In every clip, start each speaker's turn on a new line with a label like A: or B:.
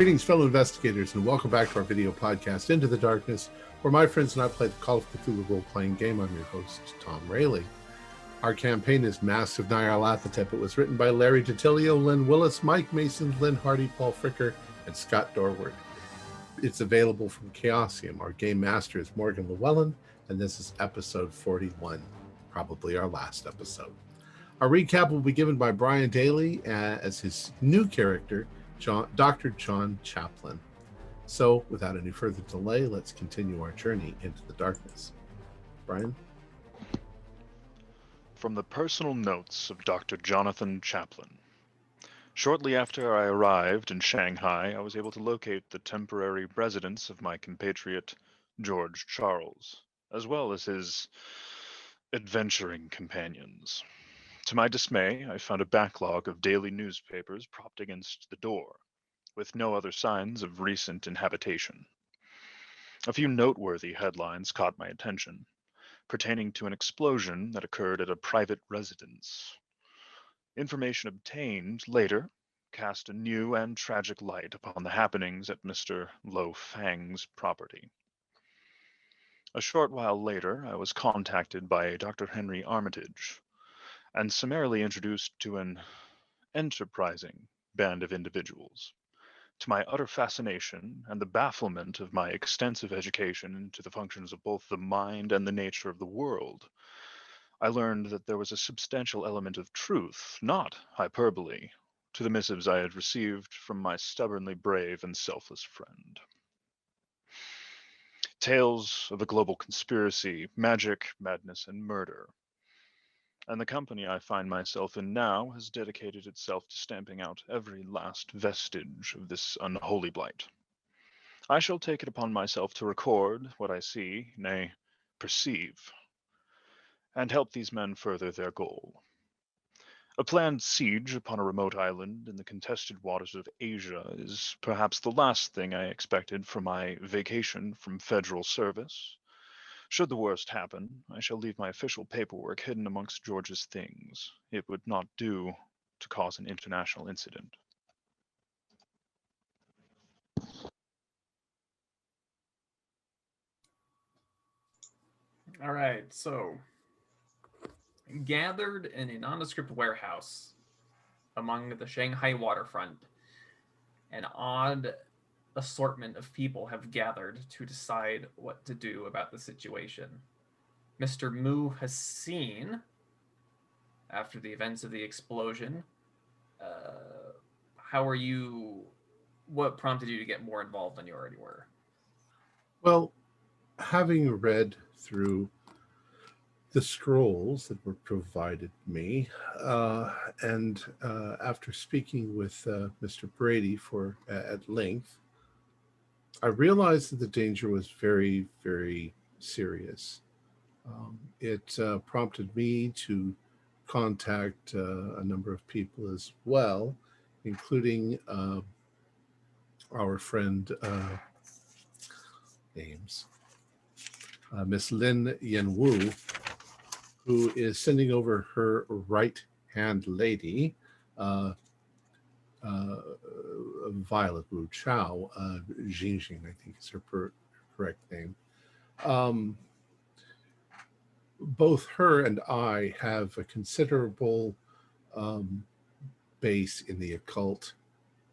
A: Greetings, fellow investigators, and welcome back to our video podcast, Into the Darkness, where my friends and I play the Call of Cthulhu role-playing game. I'm your host, Tom Rayleigh. Our campaign is Masks of Nyarlathotep. It was written by Larry Titilio, Lynn Willis, Mike Mason, Lynn Hardy, Paul Fricker, and Scott Dorward. It's available from Chaosium. Our game master is Morgan Llewellyn, and this is episode 41, probably our last episode. Our recap will be given by Brian Daly as his new character, Dr. John Chaplin. So, without any further delay, let's continue our journey into the darkness. Brian?
B: From the personal notes of Dr. Jonathan Chaplin. Shortly after I arrived in Shanghai, I was able to locate the temporary residence of my compatriot, George Charles, as well as his adventuring companions. To my dismay, I found a backlog of daily newspapers propped against the door, with no other signs of recent inhabitation. A few noteworthy headlines caught my attention, pertaining to an explosion that occurred at a private residence. Information obtained later cast a new and tragic light upon the happenings at Mr. Lo Fang's property. A short while later, I was contacted by Dr. Henry Armitage, and summarily introduced to an enterprising band of individuals. To my utter fascination and the bafflement of my extensive education into the functions of both the mind and the nature of the world, I learned that there was a substantial element of truth, not hyperbole, to the missives I had received from my stubbornly brave and selfless friend. Tales of a global conspiracy, magic, madness, and murder. And the company I find myself in now has dedicated itself to stamping out every last vestige of this unholy blight. I shall take it upon myself to record what I see, nay, perceive, and help these men further their goal. A planned siege upon a remote island in the contested waters of Asia is perhaps the last thing I expected from my vacation from federal service. Should the worst happen, I shall leave my official paperwork hidden amongst George's things. It would not do to cause an international incident.
C: All right, so gathered in a nondescript warehouse among the Shanghai waterfront, an odd assortment of people have gathered to decide what to do about the situation. Mr. Mu has seen, after the events of the explosion, what prompted you to get more involved than you already were?
A: Well, having read through the scrolls that were provided me, and after speaking with Mr. Brady at length, I realized that the danger was very, very serious. It prompted me to contact a number of people as well, including our friend Miss Lin Yen Wu, who is sending over her right-hand lady, Violet Wu Chao, Jingjing, I think is her correct name. Both her and I have a considerable base in the occult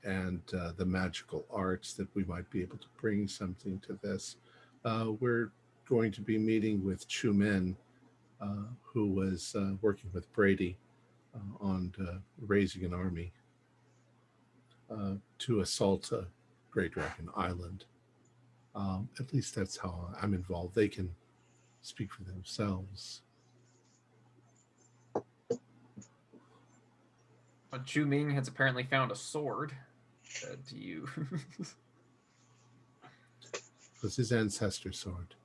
A: and the magical arts that we might be able to bring something to this. We're going to be meeting with Chu Min, who was working with Brady on raising an army to assault Grey Dragon Island. At least that's how I'm involved. They can speak for themselves.
C: Chu Ming has apparently found a sword. Do you?
A: It was his ancestor sword.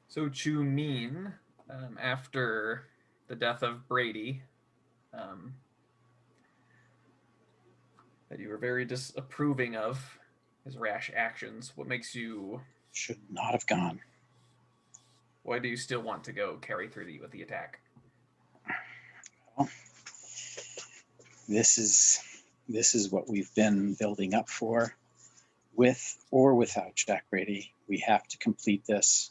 C: So Chu Min, after the death of Brady, that you were very disapproving of his rash actions. What makes you...
D: Should not have gone.
C: Why do you still want to go carry through with the attack?
D: Well, this is what we've been building up for. With or without Jack Brady, we have to complete this.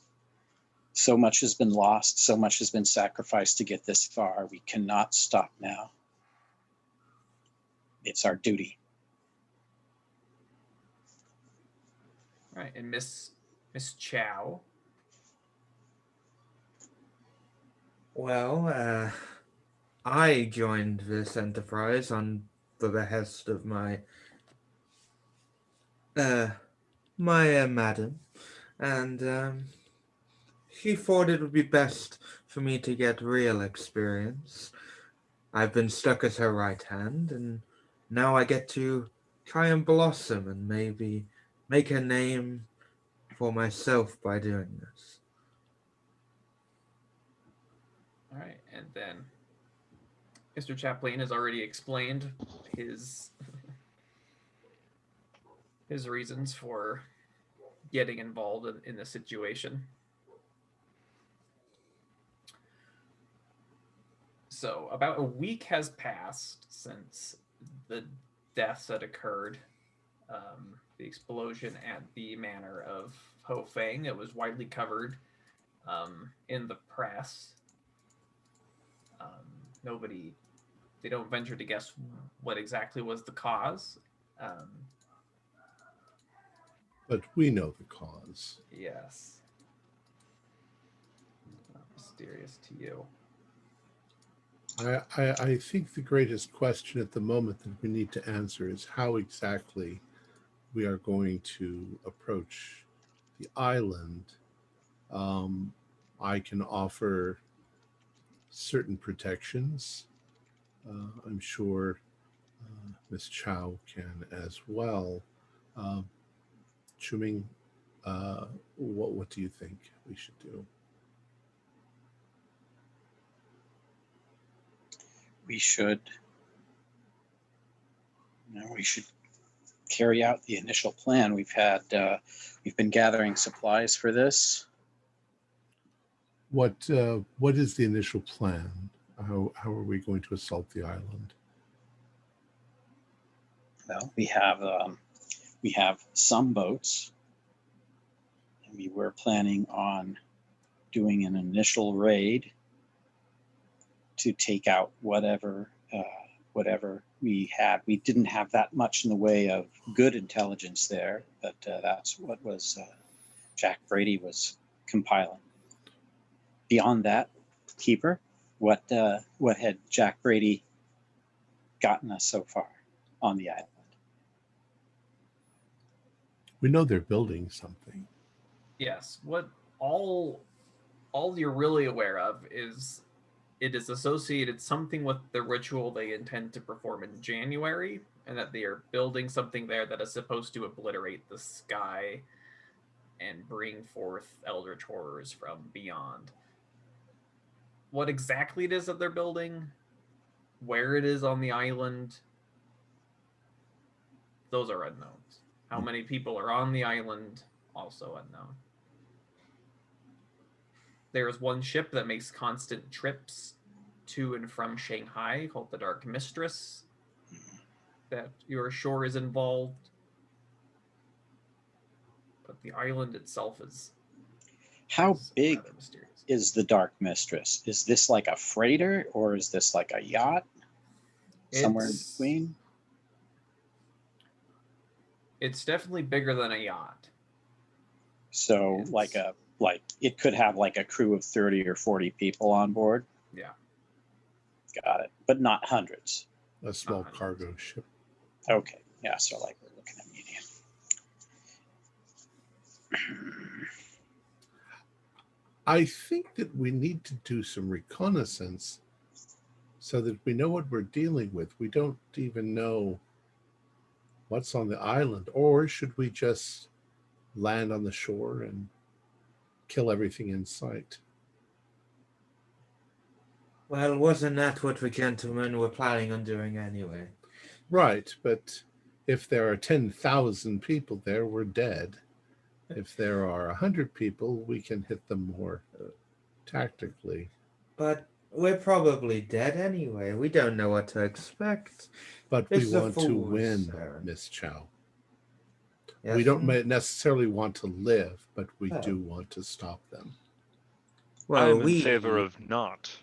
D: So much has been lost, so much has been sacrificed to get this far. We cannot stop now. It's our duty.
C: All right, and Miss Chow.
E: Well, I joined this enterprise on the behest of my madam, and she thought it would be best for me to get real experience. I've been stuck as her right hand, and now I get to try and blossom and maybe make a name for myself by doing this.
C: All right, and then Mr. Chaplain has already explained his reasons for getting involved in the situation. So about a week has passed since the deaths had occurred. The explosion at the manor of Ho Fang. It was widely covered in the press. They don't venture to guess what exactly was the cause.
A: But we know the cause.
C: Yes. Not mysterious to you.
A: I think the greatest question at the moment that we need to answer is how exactly we are going to approach the island. I can offer certain protections. I'm sure Miss Chow can as well. Chuming, what do you think we should do?
D: We should carry out the initial plan. We've been gathering supplies for this.
A: What is the initial plan? How are we going to assault the island?
D: Well, we have some boats, and we were planning on doing an initial raid to take out whatever we had. We didn't have that much in the way of good intelligence there, but that's what was Jack Brady was compiling. Beyond that, Keeper, what had Jack Brady gotten us so far on the island?
A: We know they're building something.
C: Yes. What all you're really aware of is it is associated something with the ritual they intend to perform in January, and that they are building something there that is supposed to obliterate the sky and bring forth eldritch horrors from beyond. What exactly it is that they're building, where it is on the island, those are unknowns. How many people are on the island, also unknown. There is one ship that makes constant trips to and from Shanghai called the Dark Mistress that you're sure is involved. But the island itself is
D: How big
C: rather mysterious.
D: is the Dark Mistress? Is this like a freighter, or is this like a yacht? Somewhere in between?
C: It's definitely bigger than a yacht.
D: So like it could have like a crew of 30 or 40 people on board.
C: Yeah.
D: Got it. But not hundreds.
A: A small cargo ship.
D: Okay. Yeah, so like we're looking at medium.
A: I think that we need to do some reconnaissance so that we know what we're dealing with. We don't even know what's on the island. Or should we just land on the shore and kill everything in sight?
E: Well, wasn't that what the gentlemen were planning on doing anyway?
A: Right, but if there are 10,000 people there, we're dead. If there are 100 people, we can hit them more tactically.
E: But we're probably dead anyway. We don't know what to expect.
A: But
E: It's
A: we
E: a
A: want to
E: fool's
A: win,
E: errand.
A: Miss Chow.
E: Yes,
A: We don't
E: and-
A: necessarily want to live, but we
E: Oh.
A: do want to stop them.
B: I
E: Well,
B: am in favor of not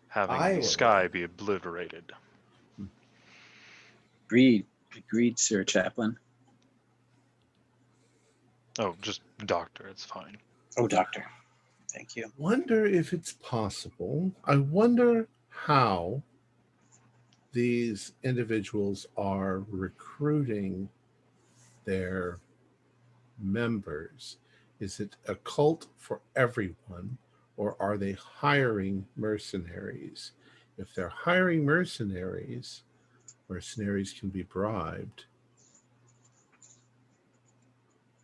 B: having
E: I
B: the
E: will.
B: sky be obliterated.
D: Agreed, Sir Chaplain.
B: Oh, just doctor, it's fine.
D: Oh, Doctor. Thank you.
A: Wonder if it's possible. I wonder how these individuals are recruiting their members. Is it a cult for everyone, or are they hiring mercenaries? If they're hiring mercenaries can be bribed.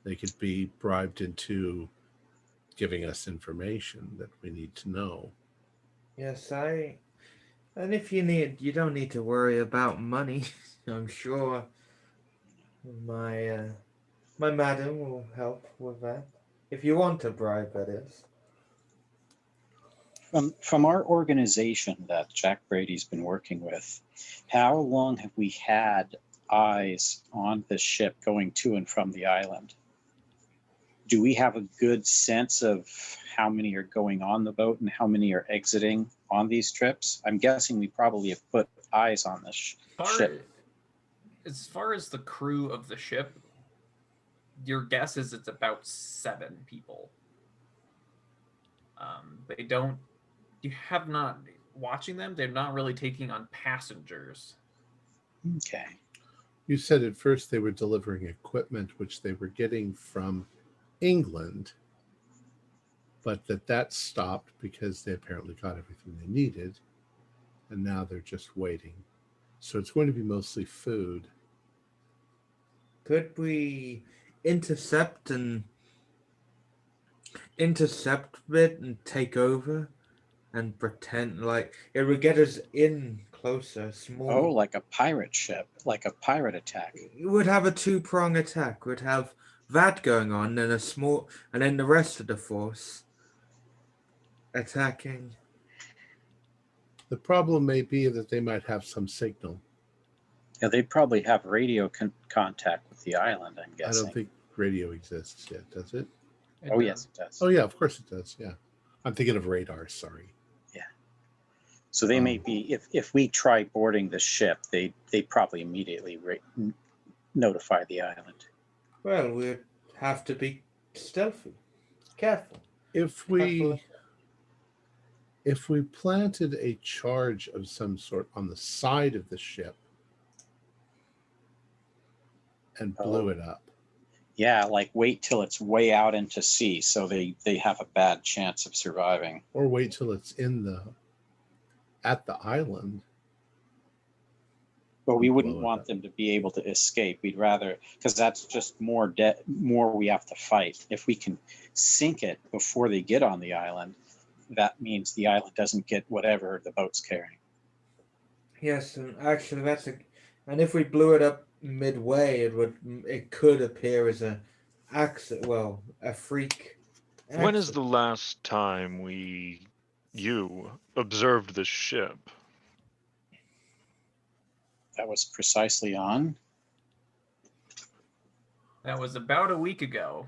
A: They could be bribed into giving us information that we need to know.
E: Yes, and if you don't need to worry about money. I'm sure my madam will help with that. If you want a bribe, that is.
D: From our organization that Jack Brady's been working with, how long have we had eyes on the ship going to and from the island? Do we have a good sense of how many are going on the boat and how many are exiting on these trips? I'm guessing we probably have put eyes on this ship.
C: As far as the crew of the ship, your guess is it's about 7 people. You have not, watching them, they're not really taking on passengers.
D: Okay.
A: You said at first they were delivering equipment which they were getting from England, but that stopped because they apparently got everything they needed, and now they're just waiting. So it's going to be mostly food.
E: Could we intercept it and take over and pretend like it would get us in closer, small?
D: Oh, like a pirate ship, like a pirate attack.
E: It would have a two-prong attack. We'd have that going on, and then the rest of the force attacking.
A: The problem may be that they might have some signal.
D: Yeah, they probably have radio contact with the island, I'm
A: I
D: guessing.
A: don't think radio exists yet, does it?
D: Oh, yes, it does.
A: Oh, yeah, of course it does, yeah. I'm thinking of radar, sorry.
D: Yeah. So they may be, if we try boarding the ship, they probably immediately notify the island.
E: Well, we'd have to be stealthy, careful.
A: If we planted a charge of some sort on the side of the ship and blew it up.
D: Yeah, like wait till it's way out into sea so they have a bad chance of surviving.
A: Or wait till it's at the island.
D: But we wouldn't want them to be able to escape. We'd rather, because that's just more we have to fight. If we can sink it before they get on the island, that means the island doesn't get whatever the boat's carrying.
E: Yes, and actually and if we blew it up midway, it could appear as a freak.
B: When is the last time you observed the ship?
D: That was precisely on.
C: That was about a week ago.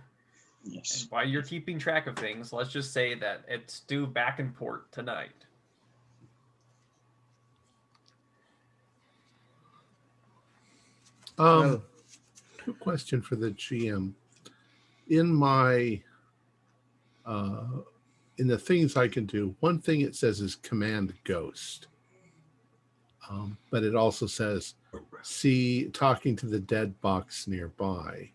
D: Yes.
C: And while you're keeping track of things, let's just say that it's due back in port tonight.
A: Quick question for the GM. In my in the things I can do, one thing it says is command ghost. But it also says see talking to the dead box nearby.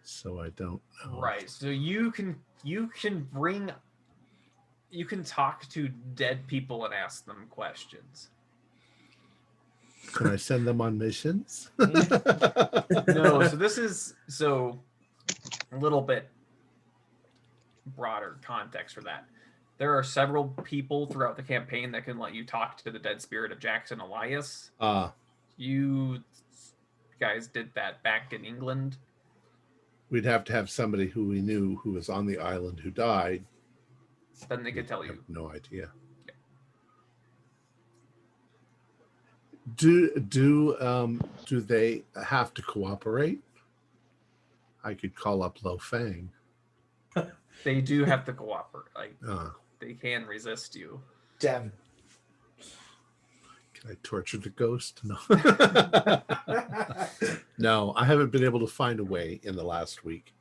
A: So I don't know.
C: Right. So you can talk to dead people and ask them questions.
A: Can I send them on missions?
C: No, so this is a little bit broader context for that. There are several people throughout the campaign that can let you talk to the dead spirit of Jackson Elias. You guys did that back in England.
A: We'd have to have somebody who we knew who was on the island who died
C: Then they could tell
A: I
C: you.
A: have no idea.
C: Yeah.
A: Do they have to cooperate? I could call up Lo Fang.
C: They do have to cooperate. Like
A: Uh,
C: they can resist you.
E: Damn.
A: can I torture the ghost? No. No, I haven't been able to find a way in the last week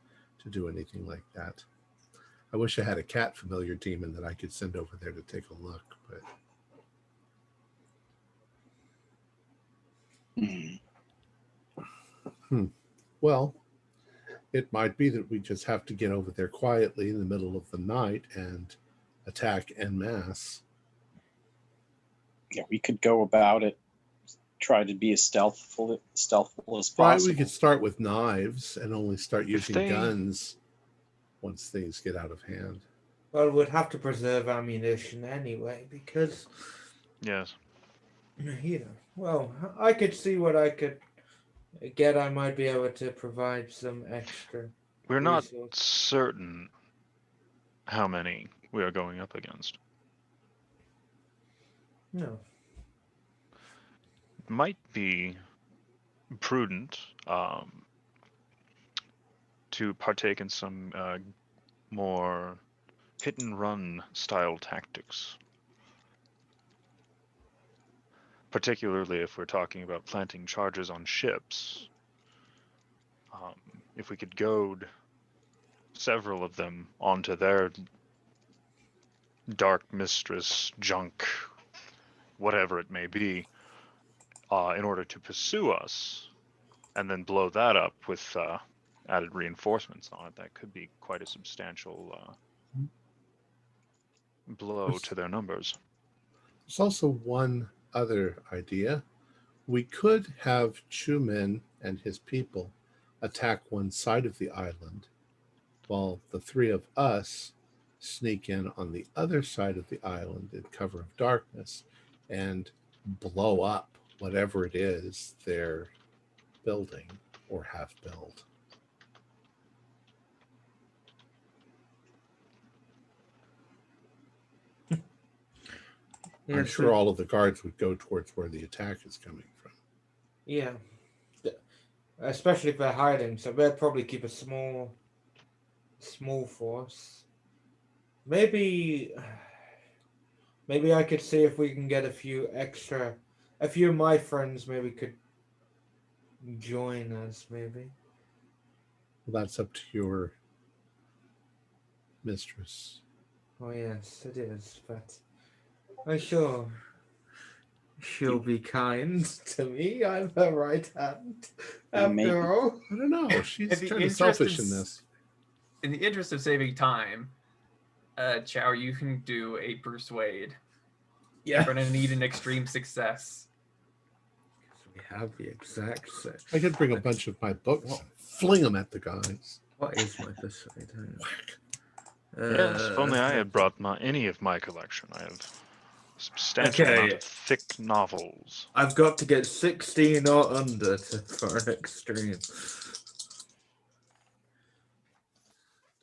A: to do anything like that. I wish I had a cat familiar demon that I could send over there to take a look, but well, it might be that we just have to get over there quietly in the middle of the night and attack en masse.
D: Yeah, we could go about it, try to be as stealthful as possible.
A: Right, we could start with knives and only start using
B: they-
A: guns once things get out of hand.
E: Well, we'd have to preserve ammunition anyway, because,
B: Yes.
E: well, I could see what I could get. I might be able to provide some extra.
B: We're not
E: resource.
B: certain how many we are going up against.
E: No.
B: It might be prudent to partake in some more hit and run style tactics. Particularly if we're talking about planting charges on ships. If we could goad several of them onto their Dark Mistress junk, whatever it may be, in order to pursue us, and then blow that up with added reinforcements on it, that could be quite a substantial blow to their numbers.
A: There's also one other idea. We could have Chumin and his people attack one side of the island, while the three of us sneak in on the other side of the island in cover of darkness and blow up whatever it is they're building or have built. I'm sure all of the guards would go towards where the attack is coming from.
E: Yeah. Especially if they're hiding, so they'd probably keep a small force. Maybe I could see if we can get a few of my friends maybe could join us, maybe.
A: Well, that's up to your mistress.
E: Oh yes, it is, but I'm sure she'll be kind to me. I'm her right hand,
D: Maybe.
E: after all.
A: I don't know. She's
C: In the
A: kind of
C: interest
A: selfish
C: of
A: in this.
C: In the interest of saving time, Chow, you can do a persuade.
E: Yeah.
C: We're gonna need an extreme success.
E: We have the exact same.
A: I could bring a bunch of my books and fling them at the guys.
E: What is my persuade?
B: Yes, if only I had brought any of my collection. I have a substantial amount
E: Okay.
B: of thick novels.
E: I've got to get 16 or under for an extreme.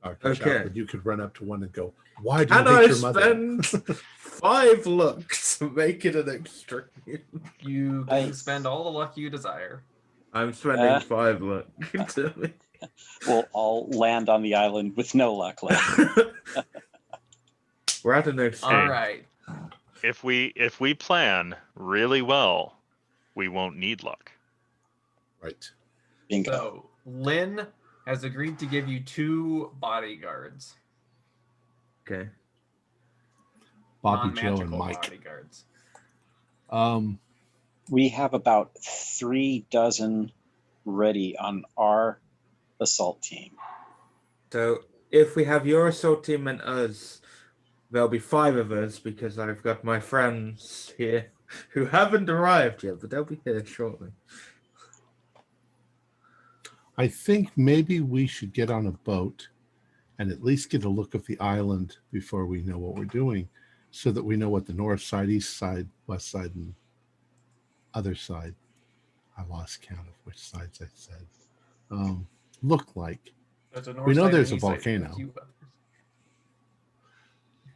A: Dr.
E: Okay.
A: Chaplin, you could run up to one and go, "Why do you
E: And
A: hate
E: I
A: your mother?"
E: spend 5 luck to make it an extreme.
C: You can
D: Nice.
C: spend all the luck you desire.
E: I'm spending 5 luck. to
D: We'll all land on the island with no luck left.
E: We're at an extreme.
C: All right.
B: If we plan really well, we won't need luck.
A: Right.
D: Bingo.
C: So Lynn has agreed to give you 2 bodyguards,
A: Bobby,
E: Okay.
A: Joe, and
C: non-magical
A: Mike.
C: bodyguards.
D: We have about 3 dozen ready on our assault team.
E: So if we have your assault team and us, there'll be 5 of us because I've got my friends here who haven't arrived yet, but they'll be here shortly.
A: I think maybe we should get on a boat and at least get a look of the island before we know what we're doing, so that we know what the north side, east side, west side, and other side, I lost count of which sides I said, look like.
C: There's a
A: We know
C: north side
A: there's
C: and
A: a
C: east side.
A: volcano.
C: You others.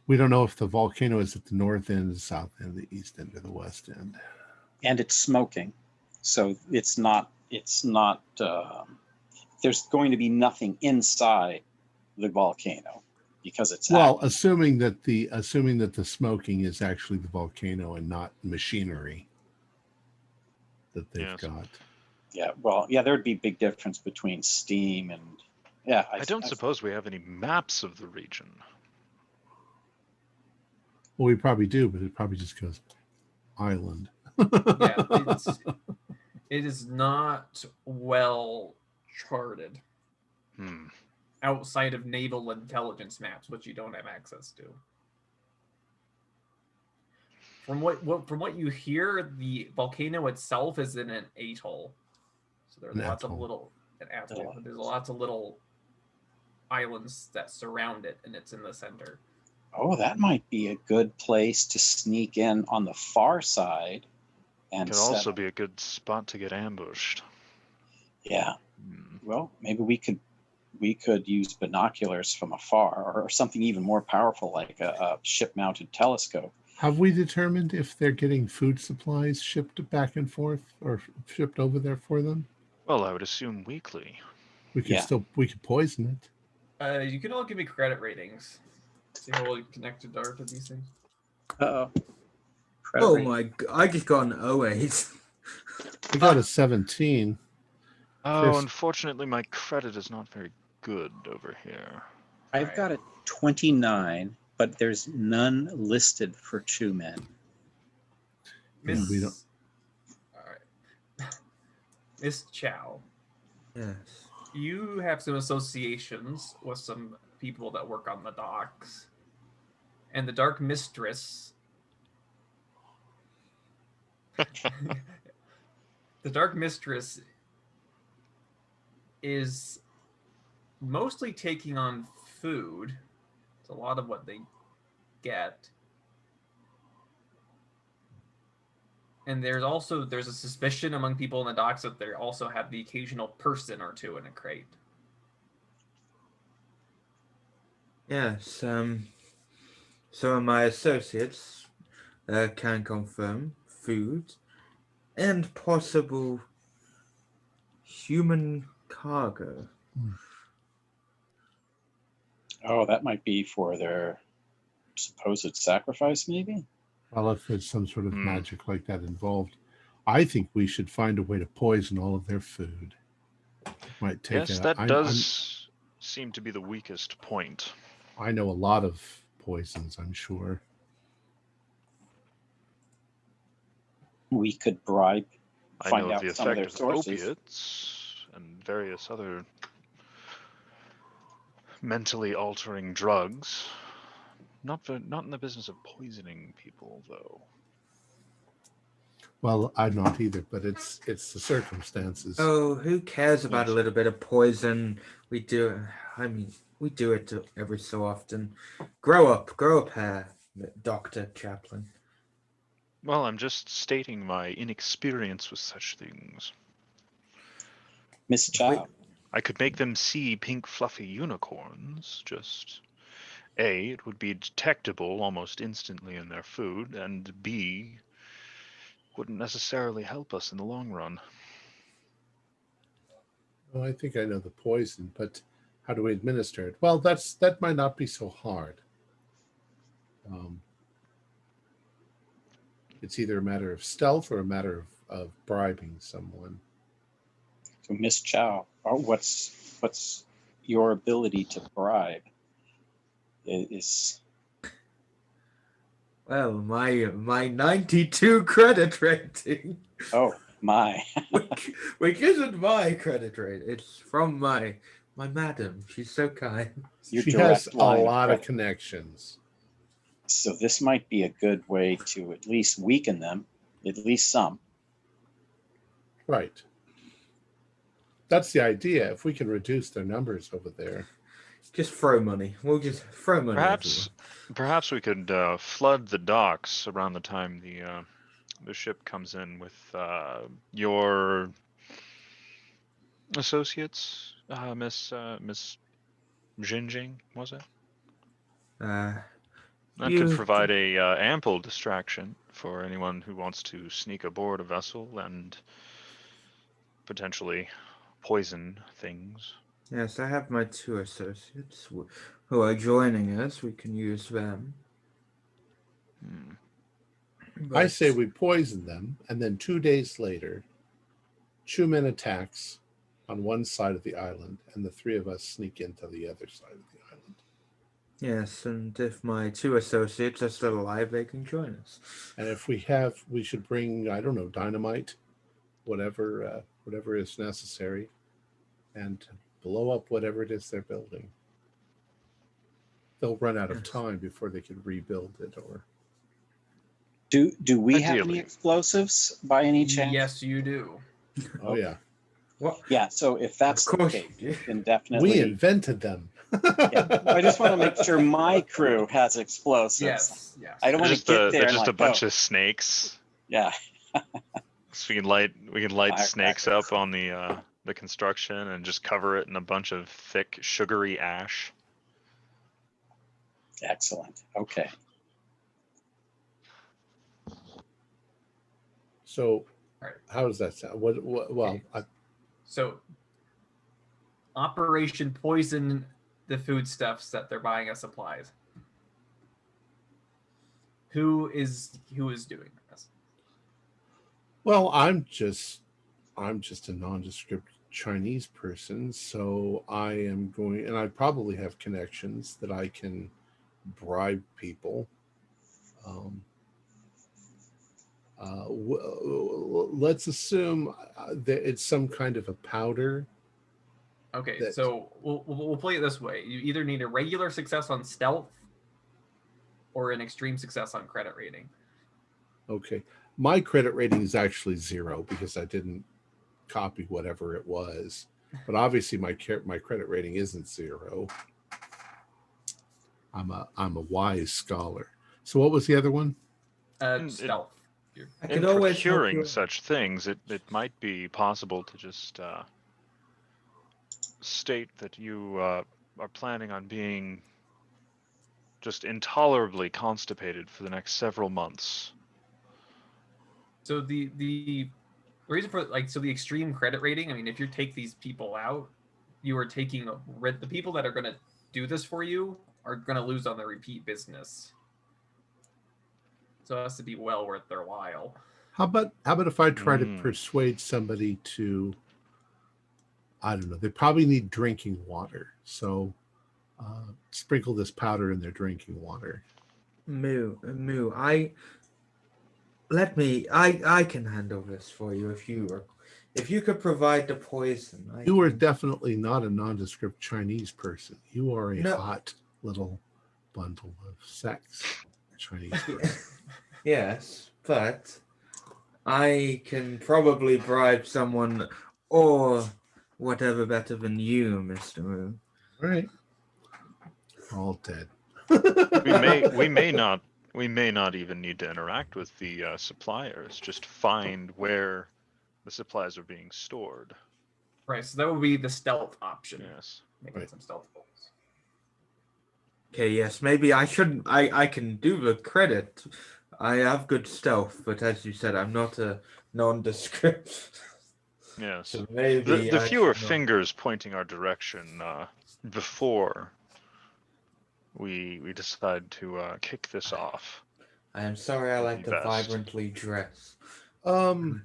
A: We don't know if the volcano is at the north end, the south end, the east end, or the west end.
D: And it's smoking, so it's not. There's going to be nothing inside the volcano because it's
A: Well,
D: active.
A: assuming that the smoking is actually the volcano and not machinery that they've
B: Yes.
A: got.
D: Yeah. Well, yeah, there would be a big difference between steam and. Yeah.
B: I don't suppose we have any maps of the region.
A: Well, we probably do, but it probably just goes island.
C: Yeah, it is not well charted
B: Hmm.
C: outside of naval intelligence maps, which you don't have access to. From what you hear, the volcano itself is in an atoll. So there's
A: An
C: lots
A: atoll.
C: of little There's lots of little islands that surround it, and it's in the center.
D: Oh, that might be a good place to sneak in on the far side. And
B: Could also be a good spot to get ambushed.
D: Yeah.
B: Hmm.
D: Well, maybe we could use binoculars from afar, or something even more powerful like a ship-mounted telescope.
A: Have we determined if they're getting food supplies shipped back and forth or shipped over there for them?
B: Well, I would assume weekly.
A: We could
D: Yeah.
A: we could poison it.
C: You can all give me credit ratings. See how well you connected are to these things.
D: Uh-oh.
E: Oh my! I just got an 08.
A: We got a 17.
B: Oh,
A: First-
B: unfortunately, my credit is not very good over here.
D: I've got a 29, but there's none listed for two men.
C: Miss,
A: we don't-
C: all right. Miss Chow,
E: Yes.
C: you have some associations with some people that work on the docks, and the Dark Mistress. The Dark Mistress is mostly taking on food. It's a lot of what they get. And there's a suspicion among people in the docks that they also have the occasional person or two in a crate.
E: Yes. Some of my associates can confirm food and possible human cargo.
D: Oh, that might be for their supposed sacrifice, maybe?
A: Well, if there's some sort of magic like that involved, I think we should find a way to poison all of their food. Might take
B: Yes,
A: it.
B: that does seem to be the weakest point.
A: I know a lot of poisons, I'm sure.
D: We could bribe,
B: I
D: find
B: know
D: out
B: the
D: some of
B: effect
D: their
B: of
D: sources.
B: opiates and various other mentally altering drugs. Not in the business of poisoning people, though.
A: Well, I'm not either, but it's the circumstances.
E: Oh, who cares about
B: Yes.
E: a little bit of poison? We do. I mean, we do it every so often. Grow up, Dr. Chaplin.
B: Well, I'm just stating my inexperience with such things.
D: Miss Chow.
B: I could make them see pink fluffy unicorns, just A, it would be detectable almost instantly in their food, and B, wouldn't necessarily help us in the long run.
A: Well, I think I know the poison, but how do we administer it? Well, that might not be so hard. It's either a matter of stealth or a matter of bribing someone.
D: So Miss Chow, what's your ability to bribe? Is
E: Well, my 92 credit rating,
D: oh my.
E: which isn't my credit rate. It's from my madam. She's so kind.
D: Your
A: She has
D: direct
A: a
D: line of
A: lot of
D: credit.
A: connections.
D: So this might be a good way to at least weaken them, at least some.
A: Right. That's the idea. If we can reduce their numbers over there.
E: Just throw money. We'll just throw money.
B: Perhaps we could flood the docks around the time the ship comes in with your associates, Miss Jinjing, was it? That could provide a ample distraction for anyone who wants to sneak aboard a vessel and potentially poison things.
E: Yes, I have my 2 associates who are joining us. We can use them.
A: I
E: But
A: say we poison them, and then 2 days later, Chumen attacks on one side of the island, and the 3 of us sneak into the other side of the island.
E: yes, and if my 2 associates are still alive, they can join us.
A: And if we should bring, I don't know, dynamite, whatever is necessary, and blow up whatever it is they're building. They'll run out of time before they can rebuild it. Or
D: Do we have
B: Ideally.
D: any explosives by any chance?
C: Yes, you do.
A: oh yeah,
D: Yeah, so if that's
E: Of
D: the
E: course
D: case,
E: you do.
D: then definitely.
A: we invented them.
D: Yeah. I just want to make sure my crew has explosives.
C: Yes.
D: I don't want to get there.
B: They're
D: and
B: just
D: like,
B: a bunch
D: oh,
B: of snakes.
D: yeah.
B: So we can light snakes
D: Firecrackers.
B: up on the construction and just cover it in a bunch of thick, sugary ash.
D: Excellent. Okay.
A: So,
C: Right.
A: how does that sound? Well,
C: Okay. So, Operation Poison the foodstuffs that they're buying us supplies. Who is doing this?
A: well, I'm just a nondescript Chinese person, so I am going, and I probably have connections that I can bribe people. Let's assume that it's some kind of a powder.
C: Okay,
A: That-
C: so we'll play it this way. You either need a regular success on stealth or an extreme success on credit rating.
A: Okay, my credit rating is actually 0 because I didn't copy whatever it was, but obviously my credit rating isn't 0. I'm a wise scholar. So what was the other one?
C: Stealth.
E: I
B: In
E: can always help
B: procuring
E: you.
B: such things, it might be possible to just state that you are planning on being just intolerably constipated for the next several months.
C: So the reason for the extreme credit rating, I mean, if you take these people out, you are taking the people that are going to do this for you are going to lose on their repeat business. So it has to be well worth their while.
A: How about if I try to
B: Mm.
A: persuade somebody to, I don't know, they probably need drinking water, so sprinkle this powder in their drinking water.
E: Moo, I can handle this for you if you could provide the poison.
A: You are definitely not a nondescript Chinese person. You are a
E: No.
A: hot little bundle of sex, Chinese person.
E: Yes, but I can probably bribe someone or whatever better than you, Mr. Moo.
A: All right, all dead.
B: We may not even need to interact with the suppliers. Just find where the supplies are being stored.
C: Right, so that would be the stealth option.
B: Yes.
C: Making
A: Right.
C: some stealth rolls.
E: Okay, yes, maybe I shouldn't. I can do the credit. I have good stealth, but as you said, I'm not a nondescript.
B: Yes.
E: So maybe
B: The
E: I
B: fewer
E: should not-
B: fingers pointing our direction before we decide to kick this off.
E: I am sorry. I
B: would
E: like
B: be
E: to
B: best.
E: vibrantly dress.
B: No.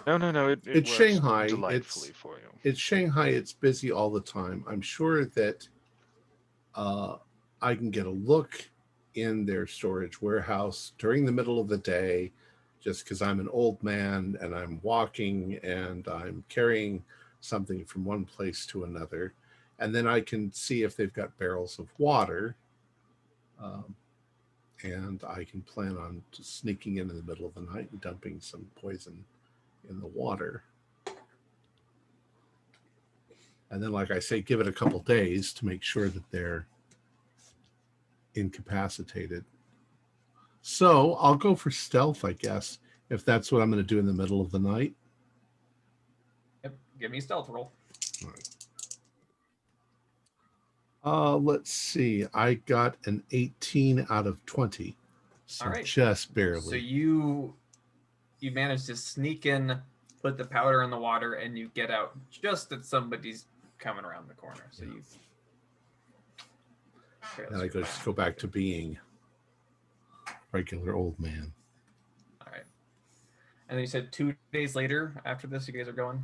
B: It
A: It's
B: works
A: Shanghai.
B: delightfully for you.
A: It's Shanghai. It's busy all the time. I'm sure that I can get a look in their storage warehouse during the middle of the day, just because I'm an old man and I'm walking and I'm carrying something from one place to another. And then I can see if they've got barrels of water. And I can plan on just sneaking in the middle of the night and dumping some poison in the water. And then, like I say, give it a couple days to make sure that they're incapacitated. So I'll go for stealth, I guess, if that's what I'm going to do in the middle of the night.
C: Yep, give me a stealth roll.
A: Let's see. I got an 18 out of 20. So
C: All right.
A: just barely.
C: So you manage to sneak in, put the powder in the water, and you get out just as somebody's coming around the corner. So you.
A: And I just go back to being regular old man.
C: All right. And then you said 2 days later after this, you guys are going?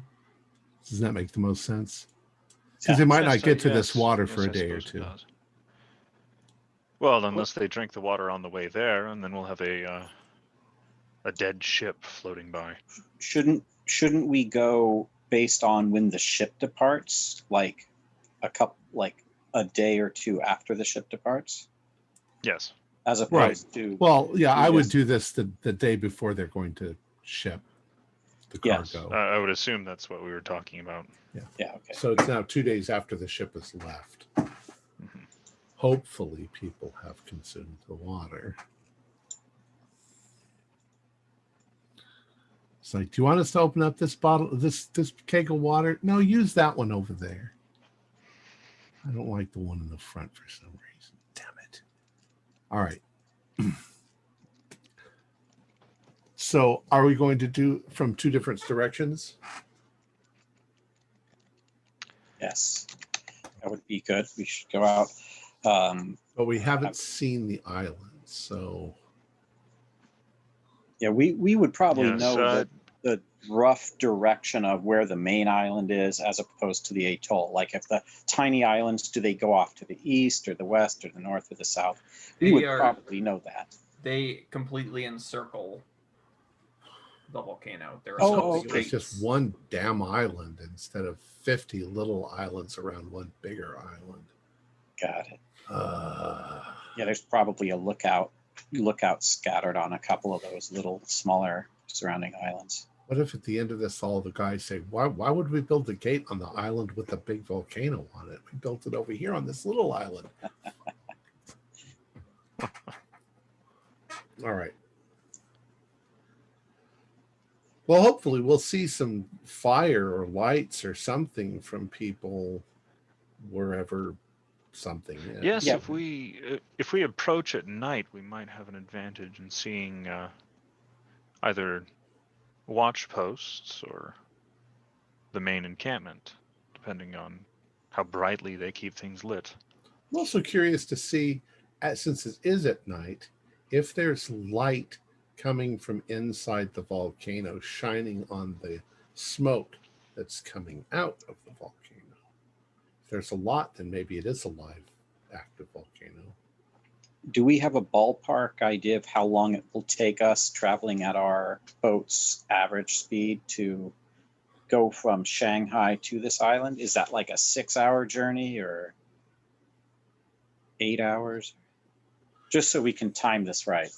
A: Doesn't that make the most sense? Because they might not get to this water for a
B: I
A: day or
B: suppose it
A: two.
B: does. Well, unless they drink the water on the way there, and then we'll have a dead ship floating by.
D: Shouldn't we go based on when the ship departs, like a day or two after the ship departs,
B: Yes.
D: as opposed to?
A: Well, yeah, I would do this the day before they're going to ship the cargo.
D: Yes.
B: I would assume that's what we were talking about.
D: Yeah. Okay.
A: So it's now 2 days after the ship has left.
B: Mhm.
A: Hopefully, people have consumed the water. It's like, do you want us to open up this bottle, this keg of water? No, use that one over there. I don't like the one in the front for some reason. Damn it. All right. So are we going to do from two different directions?
D: Yes, that would be good. We should go out.
A: But we haven't seen the island, so
D: Yeah, we would probably
B: Yes,
D: know the rough direction of where the main island is as opposed to the atoll. Like if the tiny islands, do they go off to the east or the west or the north or the south? We would probably know that.
C: They completely encircle the volcano. There are
D: Oh,
A: it's just one damn island instead of 50 little islands around one bigger island.
D: Got it. Yeah, there's probably a lookout scattered on a couple of those little smaller surrounding islands.
A: What if at the end of this, all the guys say, why would we build a gate on the island with a big volcano on it? We built it over here on this little island. All right. Well, hopefully we'll see some fire or lights or something from people wherever something is.
B: Yes,
D: Yeah.
B: if we approach at night, we might have an advantage in seeing either watch posts or the main encampment, depending on how brightly they keep things lit.
A: I'm also curious to see, since it is at night, if there's light coming from inside the volcano shining on the smoke that's coming out of the volcano. If there's a lot, then maybe it is a live, active volcano.
D: Do we have a ballpark idea of how long it will take us traveling at our boat's average speed to go from Shanghai to this island? Is that like a 6-hour journey or 8 hours? Just so we can time this right.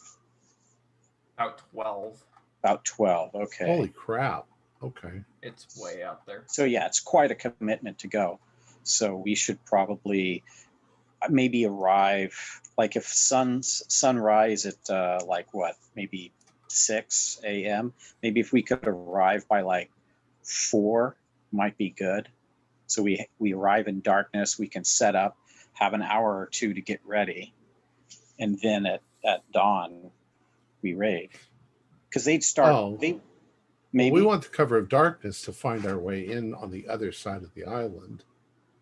C: About 12.
D: About 12, okay.
A: Holy crap. Okay.
C: It's way out there.
D: So yeah, it's quite a commitment to go. So we should probably maybe arrive, like if sunrise at maybe 6 a.m. Maybe if we could arrive by like 4, might be good. So we arrive in darkness, we can set up, have an hour or two to get ready, and then at dawn we raid. Because they'd start. Maybe
A: we want the cover of darkness to find our way in on the other side of the island.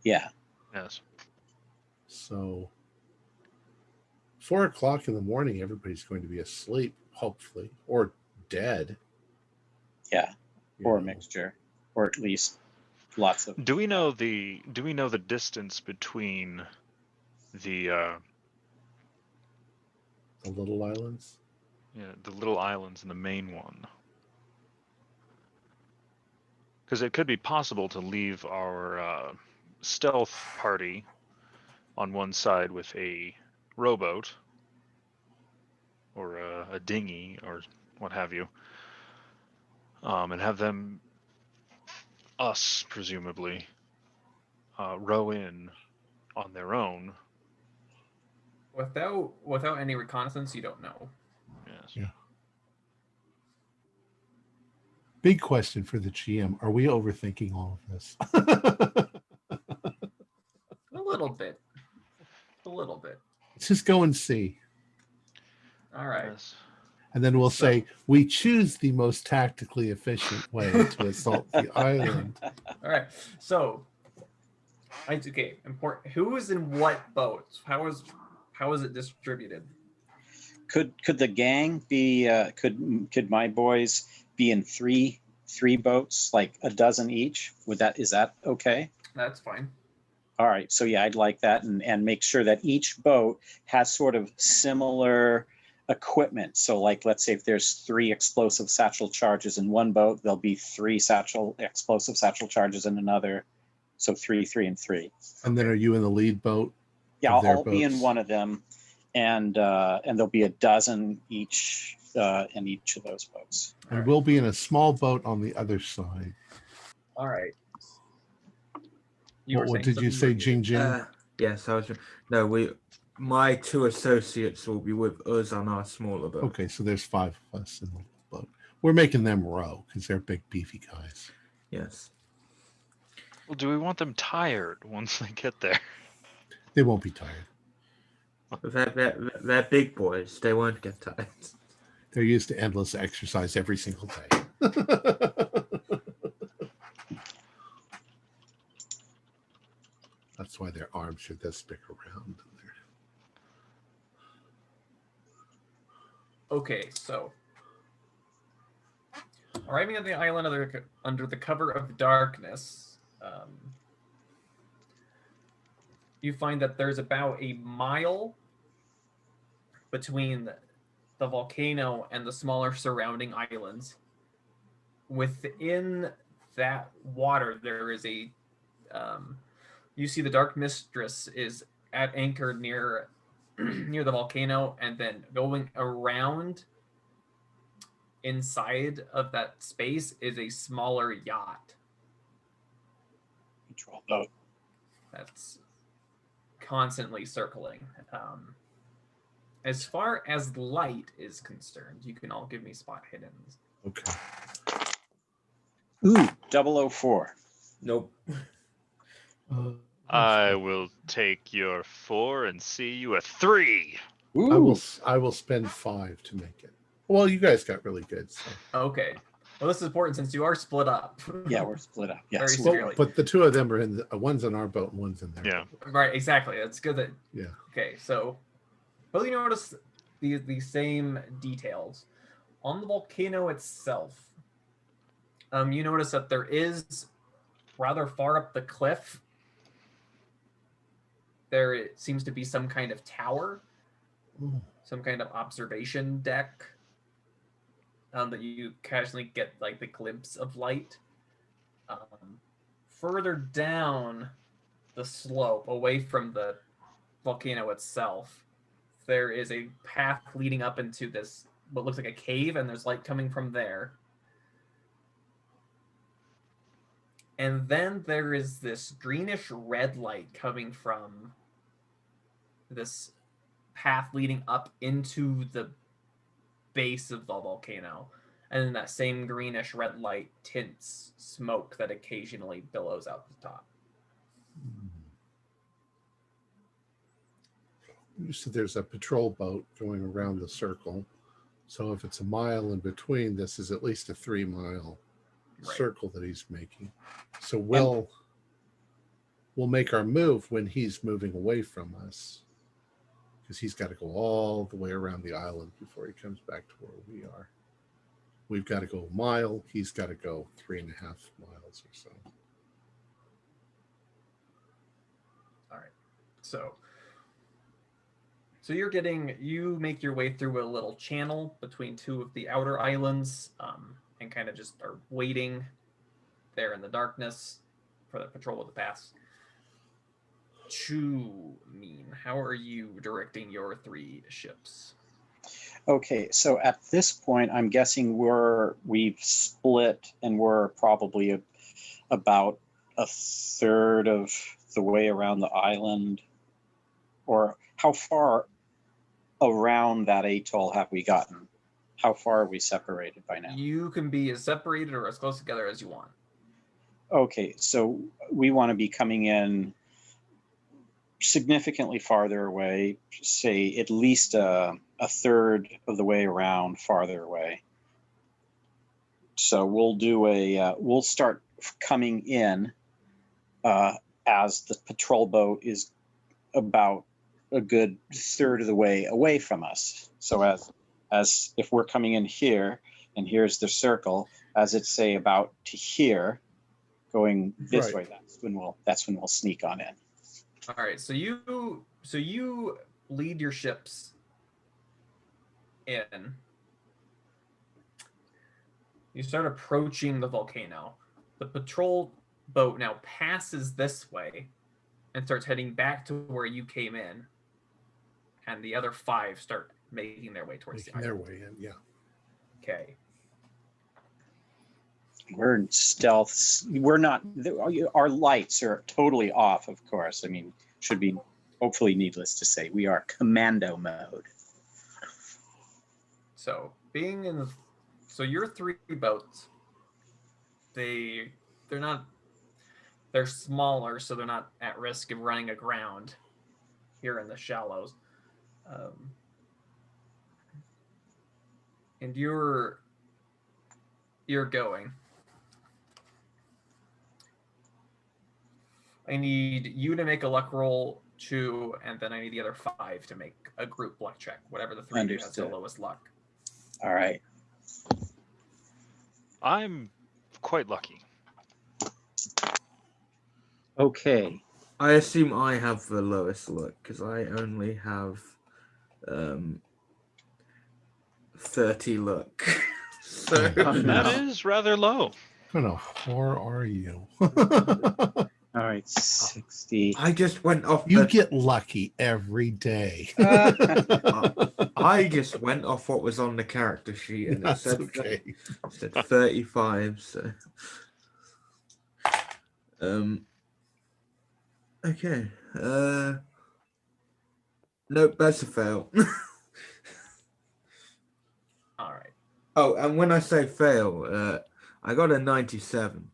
D: Yeah.
B: Yes.
A: So 4 o'clock in the morning, everybody's going to be asleep, hopefully, or dead.
D: Yeah. Or a mixture, or at least lots of.
B: Do we know the distance between the
A: little islands?
B: Yeah, the little islands and the main one? Because it could be possible to leave our stealth party on one side with a rowboat or a dinghy or what have you, and have us presumably row in on their own.
C: Without any reconnaissance, you don't know.
B: Yes.
A: Yeah. Big question for the GM. Are we overthinking all of this?
C: A little bit. little bit.
A: Let's just go and see.
C: All right.
B: Yes.
A: And then we'll say, we choose the most tactically efficient way to assault the island.
C: All right. So, okay. Important. Who is in what boats? How is it distributed?
D: Could the gang be? Could my boys be in three boats, like a dozen each? Is that okay?
C: That's fine.
D: All right. So yeah, I'd like that, and make sure that each boat has sort of similar equipment. So like, let's say if there's 3 explosive satchel charges in one boat, there'll be 3 explosive satchel charges in another. So 3, 3, and 3.
A: And then are you in the lead boat?
D: Yeah,
A: of their
D: I'll be in
A: boats?
D: one of them, and there'll be a dozen each in each of those boats.
A: And we'll be in a small boat on the other side.
C: All right.
A: What did you say, Jing Jing?
E: Yes, I was. No, my 2 associates will be with us on our smaller boat.
A: Okay, so there's 5 of us in the boat. We're making them row because they're big, beefy guys.
E: Yes.
B: Well, do we want them tired once they get there?
A: They won't be tired.
E: They're big boys. They won't get tired.
A: They're used to endless exercise every single day. That's why their arms are this big around.
C: Okay, so arriving at the island under the cover of darkness, you find that there's about a mile between the volcano and the smaller surrounding islands. Within that water, there is a you see the Dark Mistress is at anchor near the volcano, and then going around inside of that space is a smaller yacht
D: Control boat.
C: that's constantly circling. As far as light is concerned, you can all give me spot hiddens.
A: Okay.
D: Ooh, 004.
E: Nope.
B: I will take your 4 and see you a 3.
D: Ooh.
A: I will spend 5 to make it. Well, you guys got really good. So.
C: Okay. Well, this is important since you are split up.
D: Yeah, we're split up. Yes.
C: Very
A: Well,
C: severely.
A: but the 2 of them are in one's on our boat and one's in their
B: Yeah.
A: boat.
C: Right, exactly. That's good that.
A: Yeah.
C: Okay, so both you notice the same details on the volcano itself. You notice that there is rather far up the cliff. There seems to be some kind of tower, some kind of observation deck that you occasionally get like the glimpse of light. Further down the slope, away from the volcano itself, there is a path leading up into this what looks like a cave, and there's light coming from there. And then there is this greenish red light coming from this path leading up into the base of the volcano. And then that same greenish red light tints smoke that occasionally billows out the top.
A: So there's a patrol boat going around the circle. So if it's a mile in between, this is at least a 3-mile circle that he's making. So we'll make our move when he's moving away from us, because he's got to go all the way around the island before he comes back to where we are. We've got to go a mile. He's got to go 3.5 miles or so.
C: All right. So you make your way through a little channel between 2 of the outer islands, and kind of just are waiting there in the darkness for the patrol of the pass. How are you directing your 3 ships?
D: Okay, so at this point, I'm guessing we've split, and we're probably about a third of the way around the island. Or how far around that atoll have we gotten? How far are we separated by now?
C: You can be as separated or as close together as you want.
D: Okay, so we want to be coming in significantly farther away, say at least a third of the way around farther away. So we'll start coming in as the patrol boat is about a good third of the way away from us. So as if we're coming in here, and here's the circle, as it's say about to here, going this way, that's when we'll sneak on in.
C: All right, so you lead your ships in. You start approaching the volcano. The patrol boat now passes this way and starts heading back to where you came in. And the other 5 start making their way towards the island.
A: Their way in, yeah.
C: Okay.
D: We're in stealth. We're not. Our lights are totally off, of course. I mean, should be hopefully needless to say. We are commando mode.
C: So your 3 boats, they're smaller, so they're not at risk of running aground here in the shallows. And you're going. I need you to make a luck roll 2, and then I need the other 5 to make a group luck check. Whatever the 3 of you has the lowest luck.
D: All right.
B: I'm quite lucky.
D: Okay.
E: I assume I have the lowest luck because I only have 30 luck. So
B: That is rather low.
A: I don't know. Or are you?
D: All right. 60.
E: I just went off.
A: You get lucky every day.
E: I just went off what was on the character sheet, and
A: That's
E: it said 35. So, okay. Nope, that's a fail.
C: All right.
E: Oh, and when I say fail, I got a 97.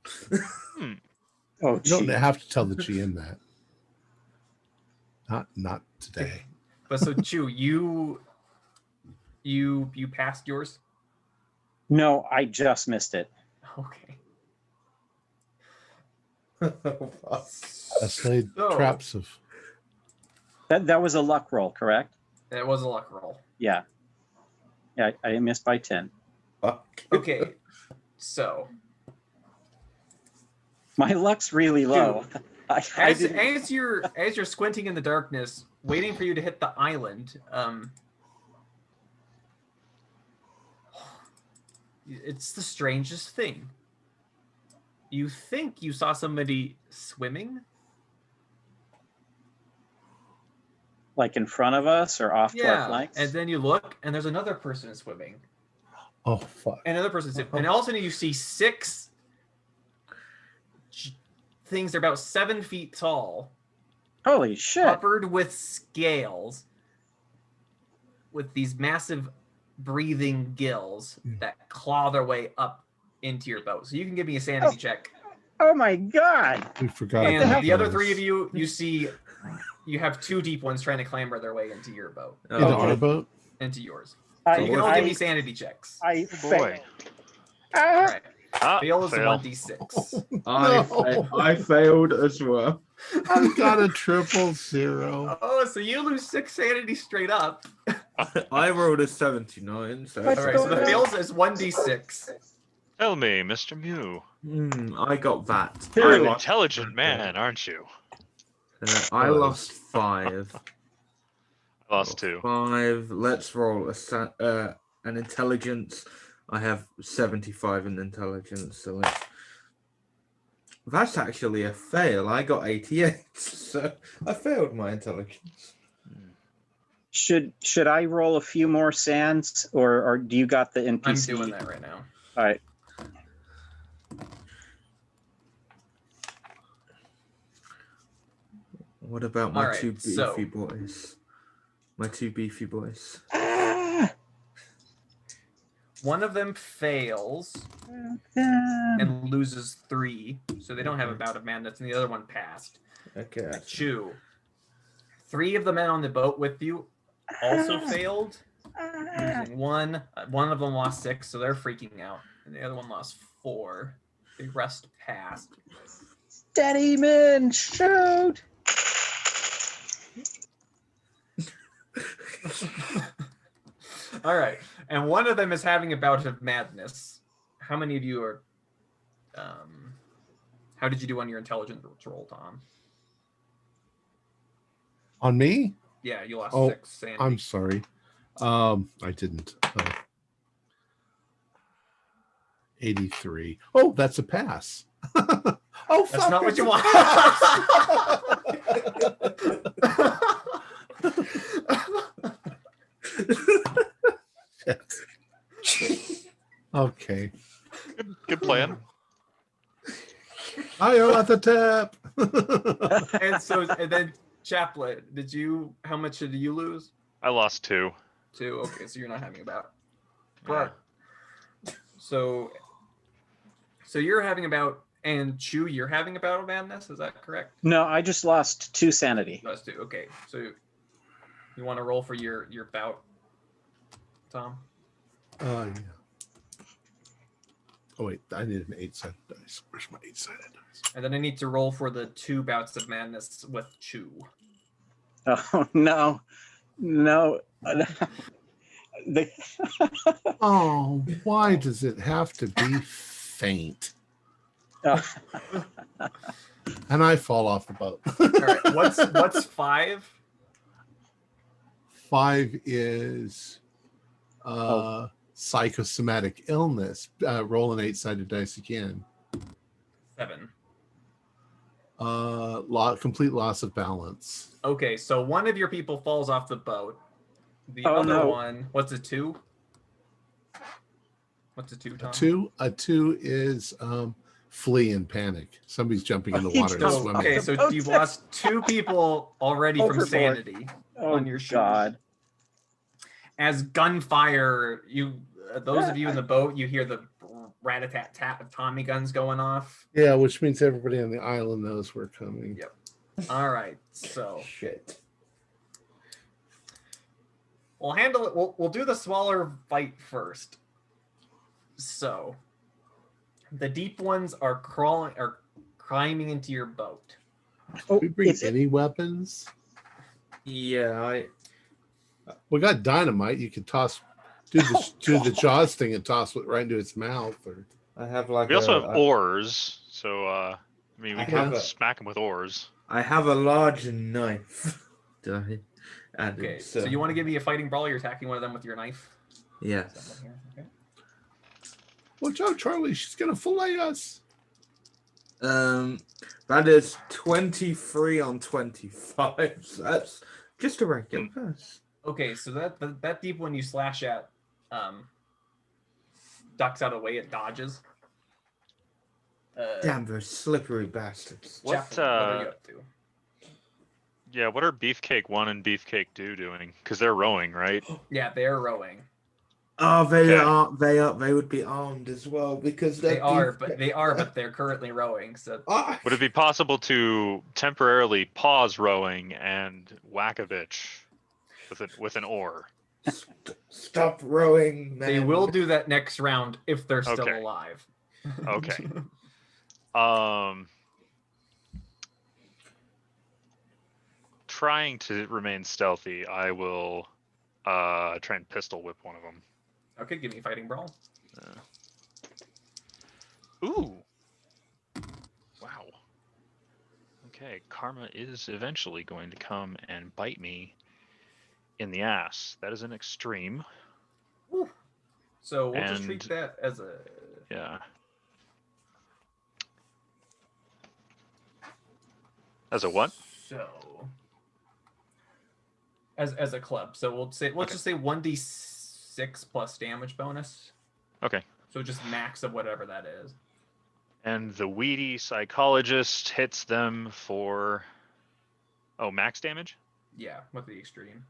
D: Oh,
A: You don't have to tell the GM that. Not today.
C: But so Chu, you passed yours?
D: No, I just missed it.
C: Okay.
A: That's laid traps of.
D: That was a luck roll, correct?
C: That was a luck roll.
D: Yeah. Yeah, I missed by 10.
C: Okay. So
D: My luck's really low.
C: as you're squinting in the darkness, waiting for you to hit the island, it's the strangest thing. You think you saw somebody swimming?
D: Like in front of us or off to our flanks?
C: And then you look, and there's another person swimming.
A: Oh fuck!
C: And another person swimming. And all of a sudden you see 6 things. They're about 7 feet tall.
D: Holy shit!
C: Covered with scales, with these massive breathing gills that claw their way up into your boat. So you can give me a sanity check.
D: Oh my god!
A: We forgot.
C: And the other 3 of you, you see, you have 2 deep ones trying to clamber their way into your boat.
A: Into our boat?
C: Into yours. So you can all give me sanity checks.
B: Boy.
C: All right.
B: Fail
C: is 1d6.
E: I failed as well.
A: I've got a 000.
C: Oh, so you lose 6 sanity straight up.
E: I rolled a 79. So
C: all right, so the fails is 1d6.
B: Tell me, Mr. Mew.
E: I got that.
B: You're an intelligent man, aren't you?
E: I lost 5.
B: I lost 2.
E: 5. Let's roll an intelligence. I have 75 in intelligence, so that's actually a fail. I got 88, so I failed my intelligence.
D: Should I roll a few more sands, or do you got the NPC?
C: I'm doing that right now.
D: All right.
E: What about my 2 beefy boys? My 2 beefy boys.
C: One of them fails and loses 3, so they don't have a bout of madness, and the other one passed.
E: Okay.
C: Chew. 3 of the men on the boat with you also failed. Losing one. One of them lost 6, so they're freaking out. And the other one lost 4. The rest passed.
D: Steady, men, shoot!
C: All right. And one of them is having a bout of madness. How many of you are... how did you do on your intelligence roll, Tom?
A: On me?
C: Yeah, you lost
A: Oh,
C: 6 sanity.
A: I'm sorry. I didn't. 83. Oh, that's a pass. Oh,
C: That's
A: fuck,
C: not what
A: it's
C: you
A: a
C: want.
A: pass. Okay.
B: Good plan.
A: Nyarlathotep.
C: And then Chaplet, how much did you lose?
B: I lost 2.
C: 2. Okay, so you're not having a bout.
B: Yeah.
C: So you're having a bout, and Chu, you're having a bout of madness, is that correct?
D: No, I just lost 2 sanity.
C: That's 2. Okay. So you want to roll for your bout, Tom?
A: Yeah. Oh wait, I need an 8-sided dice. Where's my 8-sided dice?
C: And then I need to roll for the 2 bouts of madness with Chu.
D: Oh, no. No.
A: Oh, why does it have to be faint? And I fall off the boat.
C: All right. What's 5?
A: 5 is psychosomatic illness. Roll an 8-sided dice again.
C: 7.
A: Complete loss of balance.
C: Okay, so one of your people falls off the boat. The
D: Oh,
C: other
D: no.
C: one, what's a 2? What's a 2, Tom?
A: A 2 is flee and panic. Somebody's jumping in the
D: He
A: water and
D: jumped
A: swimming.
C: Okay, so you've lost 2 people already from
D: Overboard.
C: sanity
D: Oh,
C: on your shoes.
D: God.
C: As gunfire, those of you in the boat, you hear the rat-a-tat-tat of Tommy guns going off.
A: Yeah, which means everybody on the island knows we're coming.
C: Yep. All right, so
E: Shit.
C: we'll handle it. We'll do the smaller fight first. So the deep ones are climbing into your boat.
D: Oh,
A: We bring
D: is it?
A: any weapons?
E: Yeah,
A: We got dynamite. You could toss, do the Jaws thing and toss it right into its mouth. Or
E: I have like
B: We also have oars, so I mean, we
E: I
B: can
E: have a-
B: smack them with ours.
E: I have a large knife.
C: Okay, so you want to give me a fighting brawl? You're attacking one of them with your knife.
E: Yes.
C: Okay.
A: watch out, Charlie! She's gonna fillet us.
E: That is 23 on 25. So that's just a regular pass.
C: Okay, so that deep one you slash at, ducks out of the way. It dodges.
E: Damn, those slippery bastards.
B: What,
C: Chaplain, what are you up to?
B: Yeah, what are Beefcake 1 and Beefcake 2 doing? Because they're rowing, right?
C: Yeah, they're rowing.
E: Oh, they
B: Okay.
E: are. They would be armed as well because
C: They are,
E: deep-
C: but they're currently rowing. So
E: Ah,
B: Would it be possible to temporarily pause rowing and whack a bitch with an oar?
E: stop rowing, man.
C: they will do that next round if they're still
B: Okay.
C: alive.
B: Okay. Trying to remain stealthy, I will try and pistol whip one of them.
C: Okay, give me a fighting brawl.
B: Ooh. Wow. Okay, karma is eventually going to come and bite me in the ass. That is an extreme.
C: So we'll just treat
B: And-
C: that as a.
B: Yeah. As a what?
C: So. As a club, so let's
B: Okay.
C: just say 1d6 plus damage bonus.
B: Okay.
C: So just max of whatever that is.
B: And the weedy psychologist hits them for max damage?
C: Yeah, with the extreme.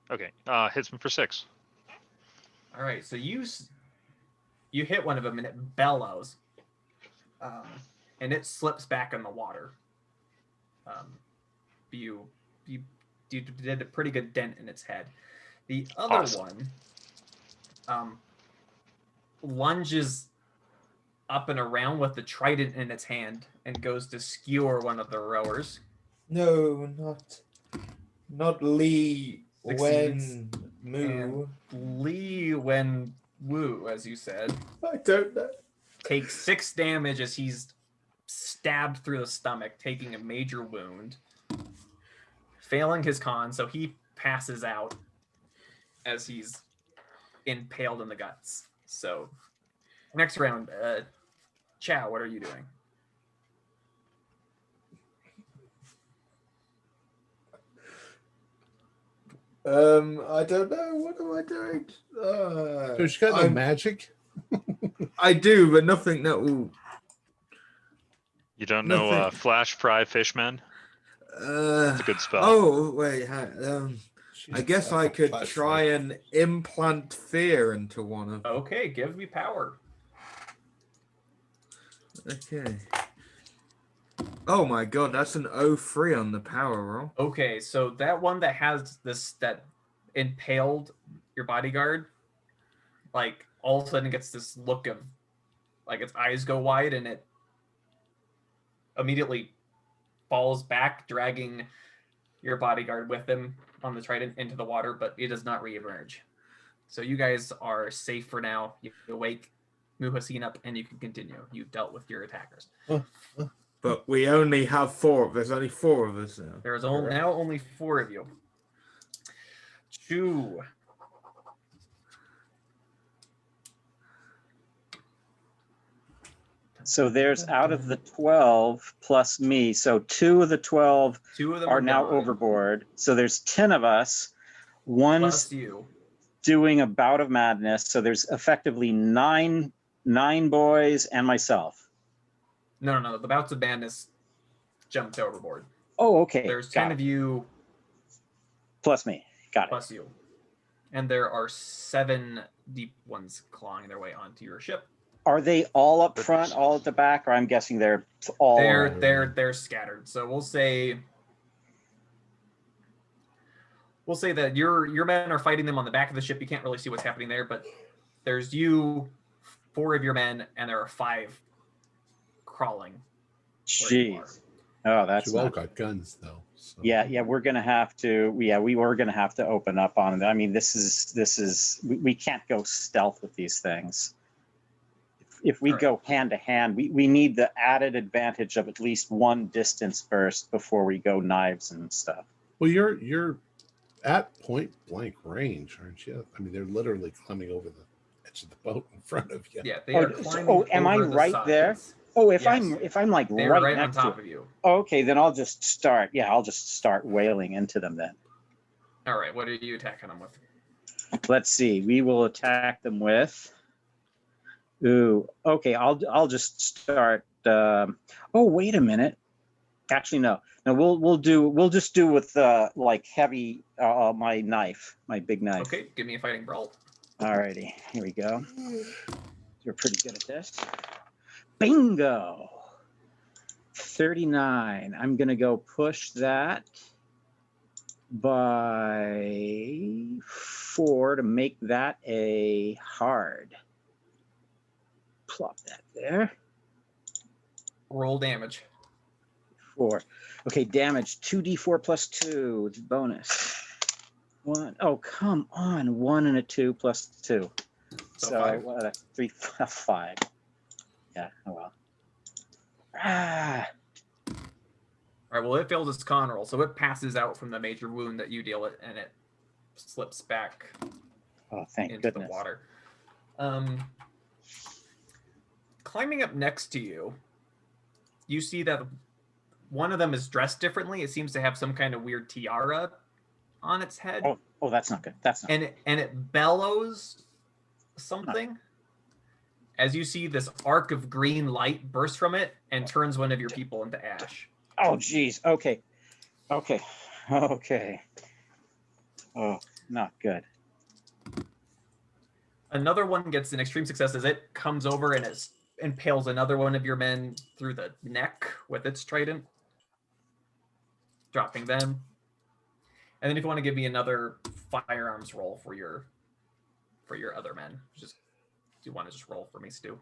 B: Okay. Hits them for 6.
C: All right, so you hit one of them and it bellows, and it slips back in the water. You you did a pretty good dent in its head. The other
B: Awesome.
C: one lunges up and around with the trident in its hand and goes to skewer one of the rowers.
E: No, not Lee
C: Succeeds.
E: Wen Moo.
C: And Lee Wen Wu, as you said,
E: I don't know.
C: takes 6 damage as he's stabbed through the stomach, taking a major wound, failing his con, so he passes out as he's impaled in the guts. So next round, Chow, what are you doing?
E: I don't know. What am I doing?
A: So she got no magic?
E: I do, but nothing that will.
B: You don't know
E: Nothing.
B: Flash Fry Fishman? It's a good spell.
E: Oh wait, I guess I could
A: Flash
E: try and implant fear into one of them.
C: Okay, give me power.
E: Okay. Oh my god, that's an 03 on the power roll.
C: Okay, so that one that has that impaled your bodyguard, like all of a sudden gets this look of, like its eyes go wide and it immediately falls back, dragging your bodyguard with him on the trident into the water, but it does not reemerge. So you guys are safe for now. You awake, Muhasin up, and you can continue. You've dealt with your attackers.
E: But we only have 4. There's only 4 of us now.
C: There is now only 4 of you. Chew.
D: So there's out of the 12 plus me. So 2 of the 12
C: 2 of them
D: are now
C: gone,
D: overboard. So there's 10 of us. One's
C: plus you.
D: doing a bout of madness. So there's effectively nine boys and myself.
C: No. The bouts of madness jumped overboard.
D: Oh, okay.
C: There's
D: Got
C: 10
D: it.
C: of you
D: Plus me. Got it.
C: plus you. And there are 7 deep ones clawing their way onto your ship.
D: Are they all up front, all at the back, or I'm guessing they're all?
C: They're scattered. So we'll say that your men are fighting them on the back of the ship. You can't really see what's happening there, but there's you, 4 of your men, and there are 5 crawling.
D: Jeez. Oh, that's
A: You all
D: not...
A: got guns though. So.
D: Yeah, we're gonna have to. Yeah, we were gonna have to open up on it. I mean, this is we can't go stealth with these things. If we go hand to hand, we need the added advantage of at least 1 distance burst before we go knives and stuff.
A: Well, you're at point blank range, aren't you? I mean, they're literally climbing over the edge of the boat in front of you.
C: Yeah, they are climbing.
D: Oh, am I
C: over the
D: right
C: sides.
D: there? Oh, if
C: Yes.
D: I'm like
C: They're
D: right
C: right on
D: next
C: top
D: to
C: of you.
D: Okay, then I'll just start. Yeah, I'll just start wailing into them then.
C: All right, what are you attacking them with?
D: Let's see. We will attack them with. Ooh, okay. I'll just start. Oh, wait a minute. Actually, no. We'll just do with like heavy my knife, my big knife.
C: Okay, give me a fighting brawl.
D: Alrighty, here we go. You're pretty good at this. Bingo. 39. I'm gonna go push that by 4 to make that a hard. Plop that there.
C: Roll damage.
D: 4. Okay, damage 2d4 plus 2. It's bonus. 1. Oh, come on. 1 and a 2 plus 2.
C: So 5.
D: 3, 5. Yeah, oh well. Ah.
C: All right, well, it failed its con roll, so it passes out from the major wound that you deal it, and it slips back
D: Oh, thank
C: into
D: goodness.
C: the water. Climbing up next to you, you see that one of them is dressed differently. It seems to have some kind of weird tiara on its head.
D: Oh, that's not good. That's not good.
C: And it bellows something as you see this arc of green light burst from it and turns one of your people into ash.
D: Oh, geez. Okay. Oh, not good.
C: Another one gets an extreme success as it comes over and it impales another one of your men through the neck with its trident, dropping them. And then if you want to give me another firearms roll for your other men, do you want to just roll for me, Stu?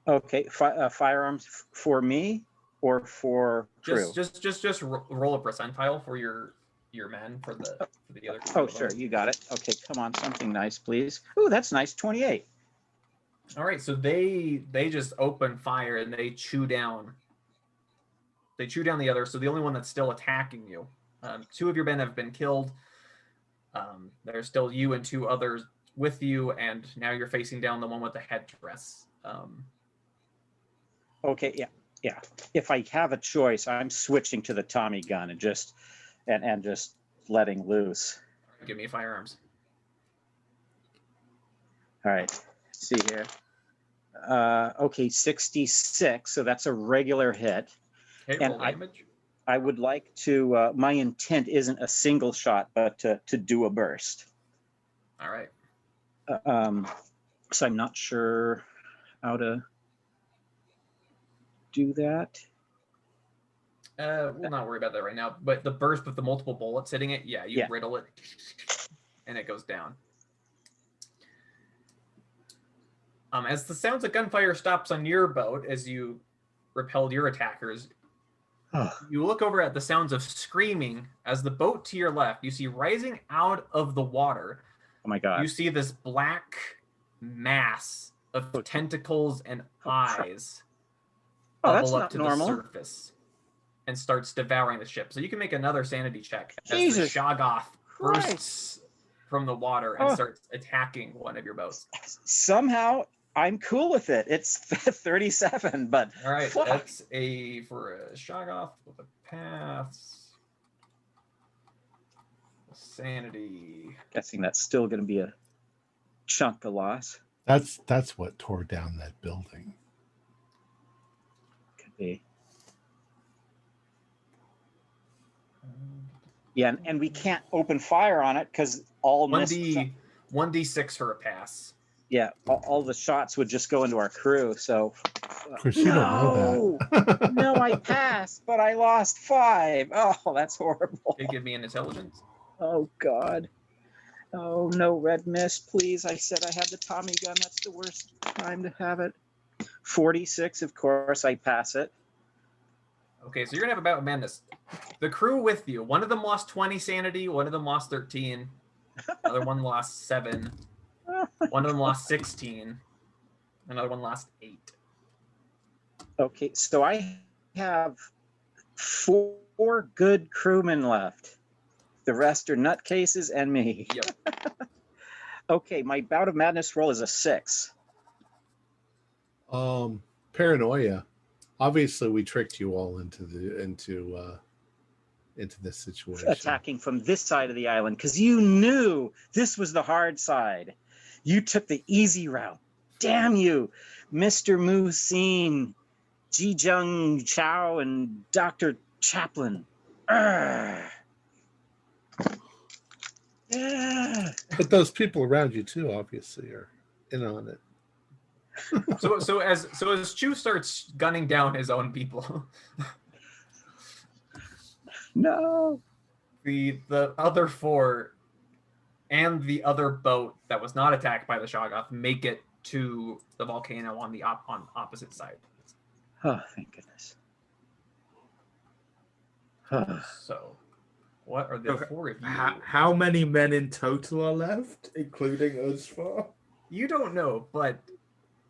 D: Okay, firearms for me or for crew?
C: Just roll a percentile for your men for the other.
D: Oh, sure, you got it. Okay, come on, something nice, please. Ooh, that's nice, 28.
C: All right, so they just open fire and they chew down. They chew down the other. So the only one that's still attacking you. 2 of your men have been killed. There's still you and 2 others with you, and now you're facing down the one with the headdress.
D: Okay, yeah. If I have a choice, I'm switching to the Tommy gun and just letting loose.
C: Give me firearms.
D: All right, see here. Okay, 66. So that's a regular hit.
C: Okay,
D: And
C: roll damage.
D: I would like to. My intent isn't a single shot, but to do a burst.
C: All right.
D: So I'm not sure how to do that.
C: We'll not worry about that right now. But the burst with the multiple bullets hitting it, you riddle it, and it goes down. As the sounds of gunfire stops on your boat, as you repelled your attackers, you look over at the sounds of screaming as the boat to your left, you see rising out of the water.
D: Oh my God.
C: You see this black mass of tentacles and eyes
D: that's
C: bubble
D: not
C: up to
D: normal.
C: the surface and starts devouring the ship. So you can make another sanity check
D: Jesus
C: as the Shoggoth bursts
D: Christ.
C: from the water and starts attacking one of your boats.
D: Somehow I'm cool with it. It's 37, but
C: All right,
D: fuck.
C: that's for a Shoggoth with a pass. Sanity.
D: Guessing that's still going to be a chunk of loss.
A: That's what tore down that building.
D: Could be. Yeah, and we can't open fire on it because all
C: 1d6 for a pass.
D: Yeah, all the shots would just go into our crew. So,
A: Of course, you don't know that.
D: No, I passed, but I lost 5. Oh, that's horrible.
C: Can you give me an intelligence?
D: Oh God. Oh no, red mist, please. I said I had the Tommy gun. That's the worst time to have it. 46, of course, I pass it.
C: Okay, so you're gonna have a bout of madness. The crew with you. One of them lost 20 sanity. One of them lost 13. Another one lost 7. One of them lost 16. Another one lost 8.
D: Okay, so I have 4 good crewmen left. The rest are nutcases and me.
C: Yep.
D: Okay, my bout of madness roll is a 6.
A: Paranoia. Obviously, we tricked you all into this situation.
D: Attacking from this side of the island because you knew this was the hard side. You took the easy route. Damn you, Mr. Musin, Ji Jung Chow, and Dr. Chaplin. Urgh. Yeah.
A: But those people around you too, obviously, are in on it.
C: So as Chu starts gunning down his own people,
D: No.
C: the other 4 and the other boat that was not attacked by the Shoggoth make it to the volcano on the opposite side.
D: Oh, thank goodness.
C: So, what are the 4 of you?
E: How many men in total are left, including us 4?
C: You don't know, but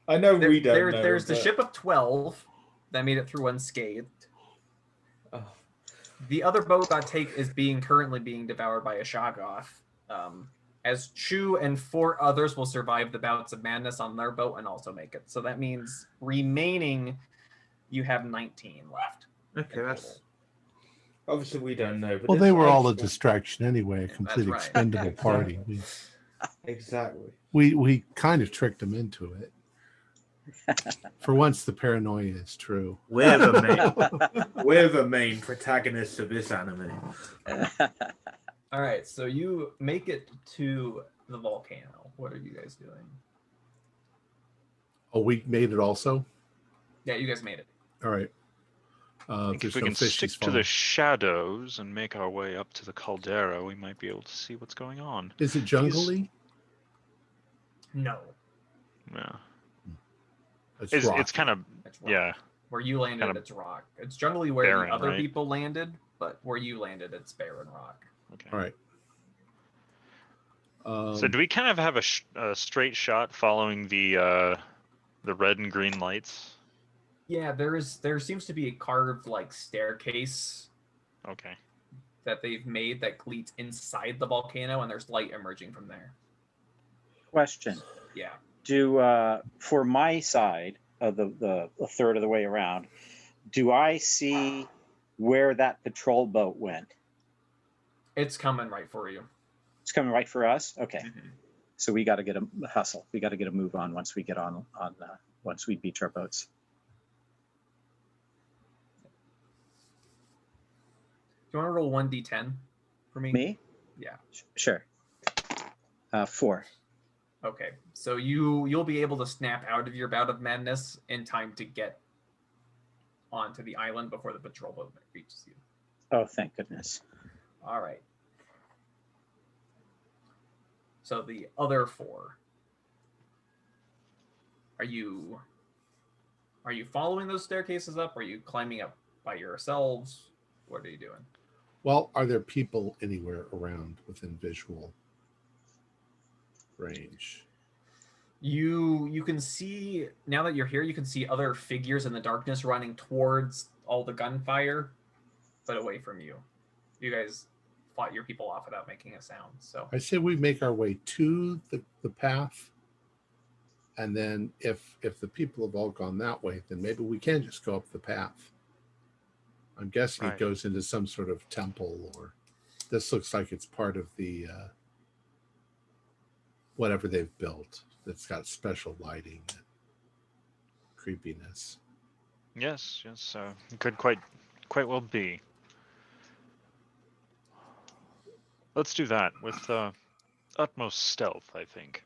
E: I know we don't know.
C: There's the ship of 12 that made it through unscathed.
E: Oh.
C: The other boat is currently being devoured by a Shoggoth. As Chu and 4 others will survive the bouts of madness on their boat and also make it. So that means remaining, you have 19 left.
E: Okay, that's obviously we don't know. But
A: Well, they were all a
E: extra.
A: distraction anyway, a complete
C: right.
A: expendable party.
E: Exactly.
A: We kind of tricked them into it. For once, the paranoia is true.
E: We're the main protagonists of this anime.
C: All right, so you make it to the volcano. What are you guys doing?
A: Oh, we made it also?
C: Yeah, you guys made it.
A: All right.
B: I think
A: There's
B: if we
A: no
B: can
A: fish
B: stick
A: he's
B: to the
A: following.
B: shadows and make our way up to the caldera, we might be able to see what's going on.
A: Is it jungly?
C: No,
B: Yeah.
A: It's
B: It's kind of,
C: it's rock.
B: yeah.
C: Where you landed,
B: Kinda
C: it's rock. It's jungly where
B: barren,
C: the other
B: right?
C: people landed, but where you landed, it's barren rock.
B: Okay.
A: all right.
B: So do we kind of have a straight shot following the red and green lights?
C: Yeah, there seems to be a carved like staircase
B: Okay.
C: that they've made that leads inside the volcano, and there's light emerging from there.
D: Question.
C: Yeah.
D: For my side of the third of the way around, do I see where that patrol boat went?
C: It's coming right for you.
D: It's coming right for us? Okay.
C: Mhm.
D: So we got to get a hustle. We got to get a move on once we get on once we beach our boats.
C: Do you want to roll 1d10 for me?
D: Me?
C: Yeah.
D: Sure. 4.
C: Okay. So you'll be able to snap out of your bout of madness in time to get onto the island before the patrol boat reaches you.
D: Oh, thank goodness.
C: All right. So the other 4. Are you following those staircases up? Are you climbing up by yourselves? What are you doing?
A: Well, are there people anywhere around within visual range?
C: You can see, now that you're here, you can see other figures in the darkness running towards all the gunfire, but away from you. You guys fought your people off without making a sound. So
A: I say we make our way to the path, and then if the people have all gone that way, then maybe we can just go up the path. I'm guessing
B: Right.
A: it goes into some sort of temple, or this looks like it's part of the whatever they've built that's got special lighting and creepiness.
B: Yes, it could quite well be. Let's do that with utmost stealth, I think.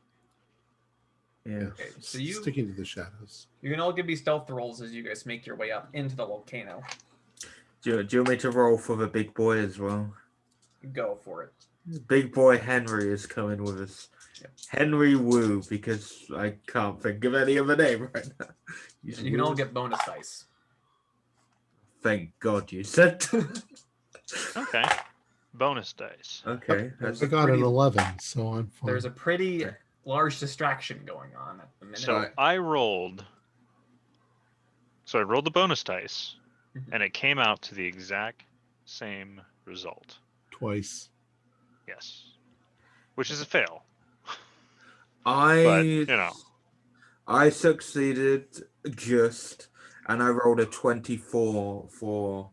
E: Yeah.
C: Okay, so
A: Sticking to the shadows.
C: you can all give me stealth rolls as you guys make your way up into the volcano.
E: Do you want me to roll for the big boy as well?
C: Go for it.
E: Big boy Henry is coming with us.
C: Yep.
E: Henry Wu, because I can't think of any other name right now.
C: And you can all get bonus dice.
E: Thank God you said.
B: Okay. Bonus dice.
E: Okay.
C: There's
A: I
C: a
A: got
C: pretty-
A: an 11, so I'm fine.
C: There's a pretty large distraction going on at the minute.
B: So I rolled the bonus dice,
C: Mhm.
B: and it came out to the exact same result.
A: Twice.
B: Yes. Which is a fail.
E: I
B: But,
E: I succeeded just, and I rolled a 24 for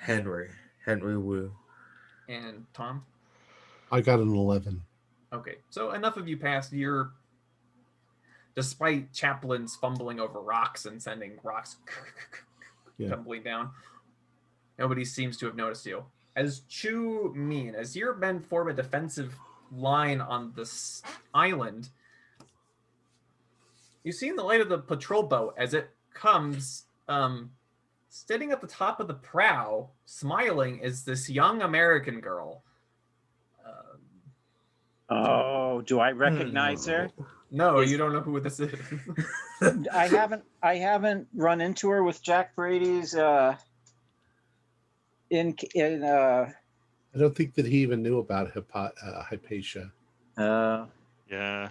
E: Henry Wu.
C: And Tom?
A: I got an 11.
C: Okay, so enough of you passed. Despite chaplains fumbling over rocks and sending rocks
A: Yeah.
C: tumbling down, nobody seems to have noticed you. As Chu Min, as your men form a defensive line on this island, you see in the light of the patrol boat as it comes, sitting at the top of the prow, smiling, is this young American girl.
D: Oh, do I recognize her?
C: No,
D: Is-
C: you don't know who this is.
D: I haven't run into her with Jack Brady's in
A: I don't think that he even knew about Hypatia.
B: Yeah.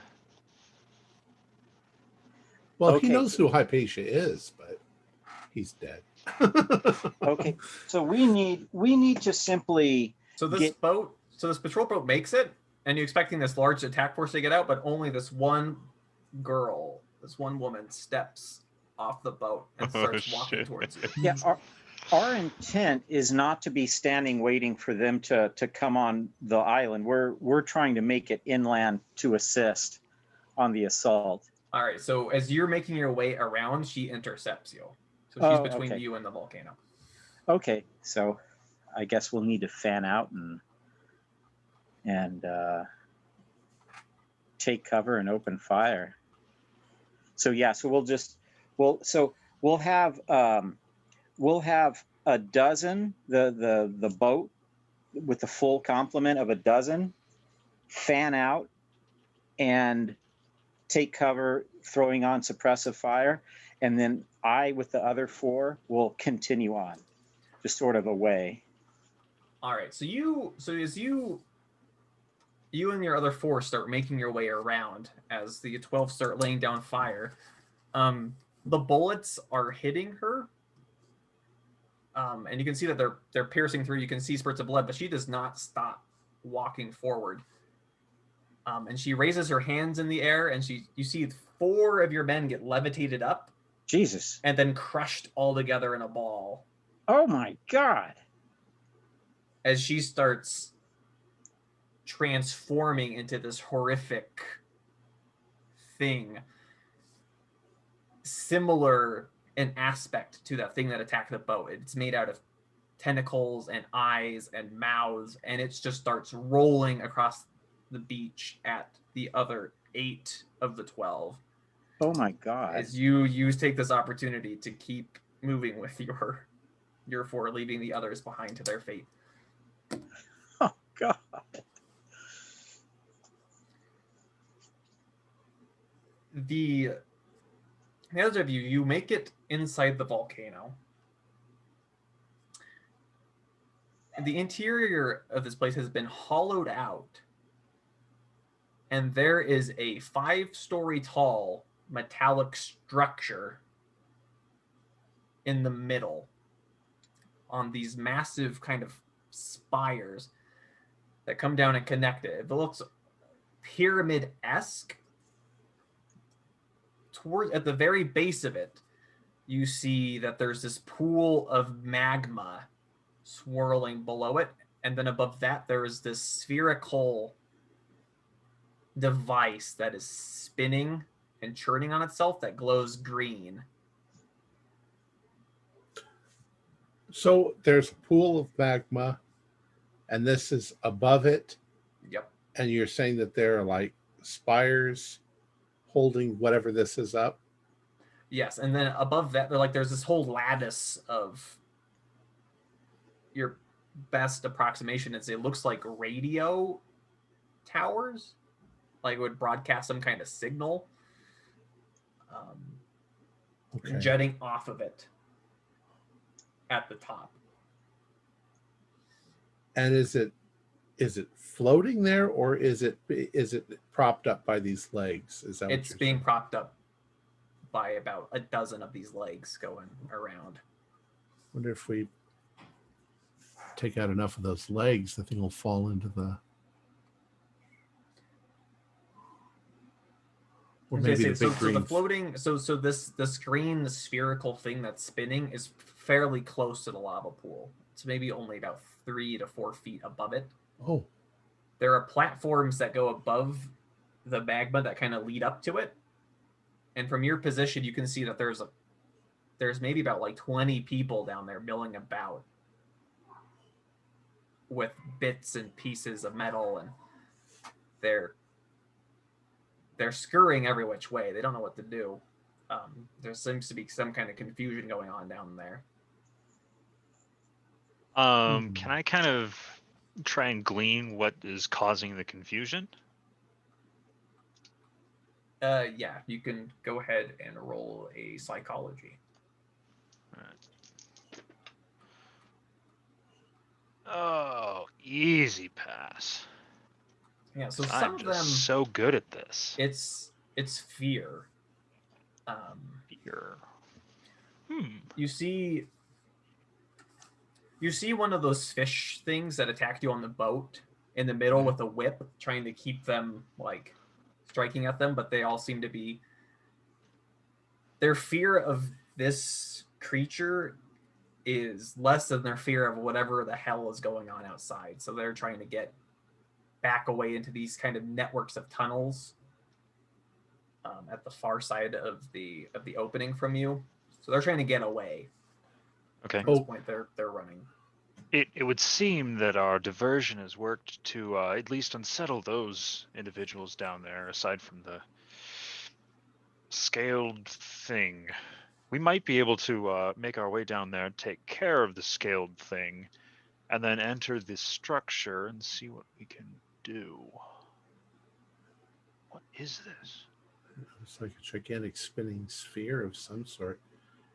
A: Well,
D: Okay.
A: he knows who Hypatia is, but he's dead.
D: Okay, so we need to simply
C: So this patrol boat makes it, and you're expecting this large attack force to get out, but only this one girl, this one woman steps off the boat and starts walking
B: shit.
C: towards you.
D: yeah. Our intent is not to be standing waiting for them to come on the island. We're trying to make it inland to assist on the assault.
C: All right, so as you're making your way around, she intercepts you. So she's
D: Oh,
C: between
D: okay.
C: you and the volcano.
D: Okay, so I guess we'll need to fan out and take cover and open fire. So yeah, so we'll have a dozen, the boat with the full complement of a dozen, fan out and take cover, throwing on suppressive fire, and then I, with the other 4, will continue on, just sort of away.
C: All right. So as you and your other 4 start making your way around as the 12 start laying down fire. The bullets are hitting her. And you can see that they're piercing through. You can see spurts of blood, but she does not stop walking forward. And she raises her hands in the air, and you see 4 of your men get levitated up.
D: Jesus.
C: And then crushed all together in a ball.
D: Oh my God.
C: As she starts transforming into this horrific thing, similar in aspect to that thing that attacked the boat. It's made out of tentacles and eyes and mouths, and it just starts rolling across the beach at the other 8 of the 12.
D: Oh my God.
C: As you take this opportunity to keep moving with your 4, leaving the others behind to their fate.
D: Oh God.
C: The other of you make it inside the volcano. The interior of this place has been hollowed out, and there is a 5-story tall metallic structure in the middle on these massive kind of spires that come down and connect it. It looks pyramid-esque. At the very base of it, you see that there's this pool of magma swirling below it, and then above that there is this spherical device that is spinning and churning on itself that glows green.
A: So there's a pool of magma, and this is above it.
C: Yep.
A: And you're saying that there are like spires holding whatever this is up?
C: Yes, and then above that, there's this whole lattice of, your best approximation is it looks like radio towers, like it would broadcast some kind of signal, jutting off of it at the top.
A: And is it floating there, or is it propped up by these legs? Is that what
C: It's
A: you're
C: being
A: saying?
C: propped up by about a dozen of these legs going around.
A: Wonder if we take out enough of those legs, the thing will fall into the. Or maybe the big
C: so
A: green.
C: the floating, this green spherical thing that's spinning is fairly close to the lava pool. It's maybe only about 3 to 4 feet above it.
A: Oh,
C: There are platforms that go above the magma that kind of lead up to it. And from your position, you can see that there's maybe about like 20 people down there milling about with bits and pieces of metal, and they're scurrying every which way. They don't know what to do. There seems to be some kind of confusion going on down there.
B: Can I kind of try and glean what is causing the confusion?
C: Yeah, you can go ahead and roll a psychology.
B: All right. Oh, easy pass.
C: Yeah, so some
B: I'm
C: of
B: just
C: them,
B: so good at this.
C: it's fear.
B: Fear.
C: You see one of those fish things that attacked you on the boat in the middle with a whip, trying to keep them like striking at them, but they all seem to be, their fear of this creature is less than their fear of whatever the hell is going on outside. So they're trying to get back away into these kind of networks of tunnels at the far side of the opening from you. So they're trying to get away.
B: Okay.
C: At this point, they're running.
B: It would seem that our diversion has worked to at least unsettle those individuals down there, aside from the scaled thing. We might be able to make our way down there, take care of the scaled thing, and then enter this structure and see what we can do. What is this?
A: It's like a gigantic spinning sphere of some sort.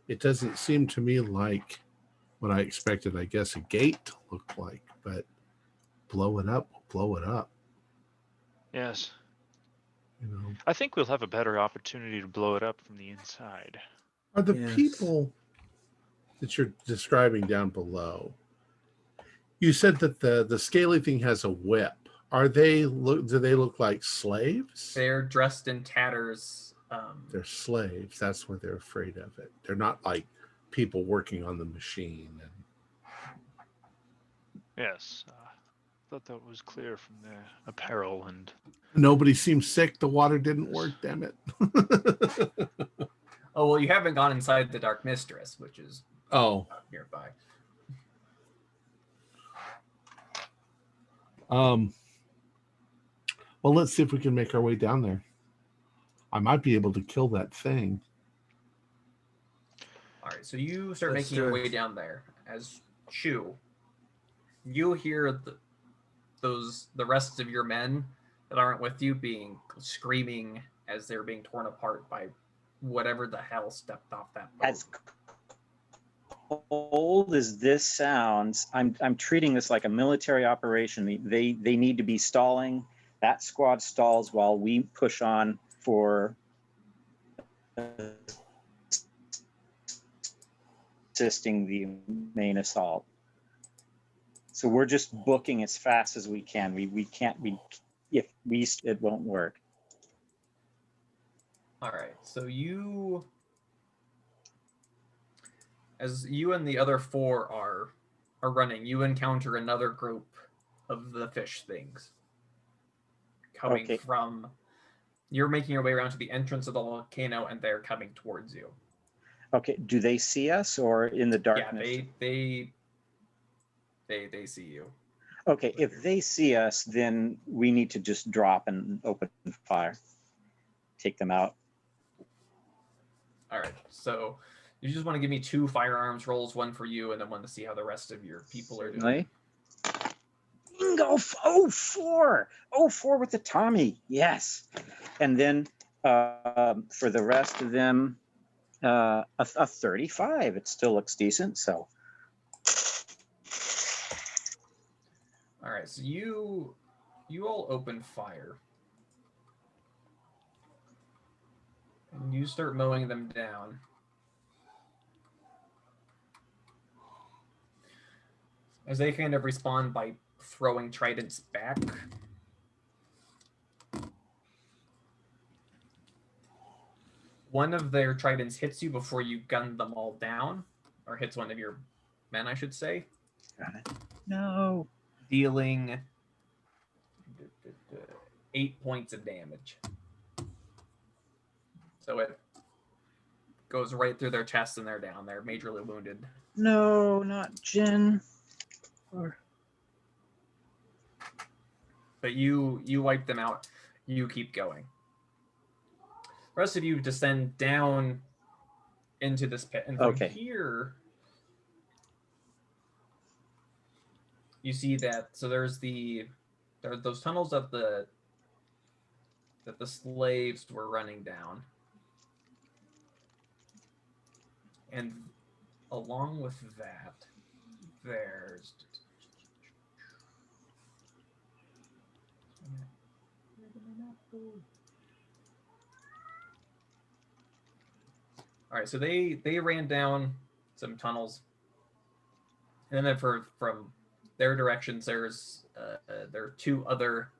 A: It doesn't seem to me like what I expected, I guess, a gate to look like, but blow it up, blow it up.
B: Yes.
A: You know,
B: I think we'll have a better opportunity to blow it up from the inside.
A: are the
E: Yes.
A: people that you're describing down below? You said that the scaly thing has a whip. Are they look? Do they look like slaves?
C: They're dressed in tatters.
A: They're slaves. That's why they're afraid of it. They're not like people working on the machine. And
B: Yes. Thought that was clear from their apparel and...
A: nobody seems sick. The water didn't work. Damn it.
C: Oh, well, you haven't gone inside the Dark Mistress, which is
A: Oh.
C: nearby.
A: Well, let's see if we can make our way down there. I might be able to kill that thing.
C: All right, so you start
E: Let's
C: making
E: do
C: your
E: it.
C: way down there. As Shu, you hear the rest of your men that aren't with you screaming as they're being torn apart by whatever the hell stepped off that boat.
D: As cold as this sounds, I'm treating this like a military operation. They need to be stalling. That squad stalls while we push on for assisting the main assault. So we're just booking as fast as we can. It won't work.
C: All right, so as you and the other four are running, you encounter another group of the fish things coming
D: Okay.
C: from. You're making your way around to the entrance of the volcano, and they're coming towards you.
D: Okay, do they see us or in the darkness?
C: Yeah, they see you.
D: Okay, if they see us, then we need to just drop and open fire. Take them out.
C: All right, so you just want to give me 2 firearms rolls, one for you, and then one to see how the rest of your people are doing.
D: Certainly. Bingo! Oh, 4! Oh, 4 with the Tommy. Yes. And then for the rest of them, a 35. It still looks decent. So.
C: All right, so you all open fire. And you start mowing them down. As they kind of respond by throwing tridents back. One of their tridents hits you before you gun them all down, or hits one of your men, I should say.
D: Got it. No.
C: Dealing 8 points of damage. So it goes right through their chest and they're down. They're majorly wounded.
D: No, not Jen. Or...
C: But you wipe them out. You keep going. The rest of you descend down into this pit. And from here, you see that, so there are those tunnels that the slaves were running down. And along with that, there's... All right, so they ran down some tunnels, and then from their directions, there are 2 other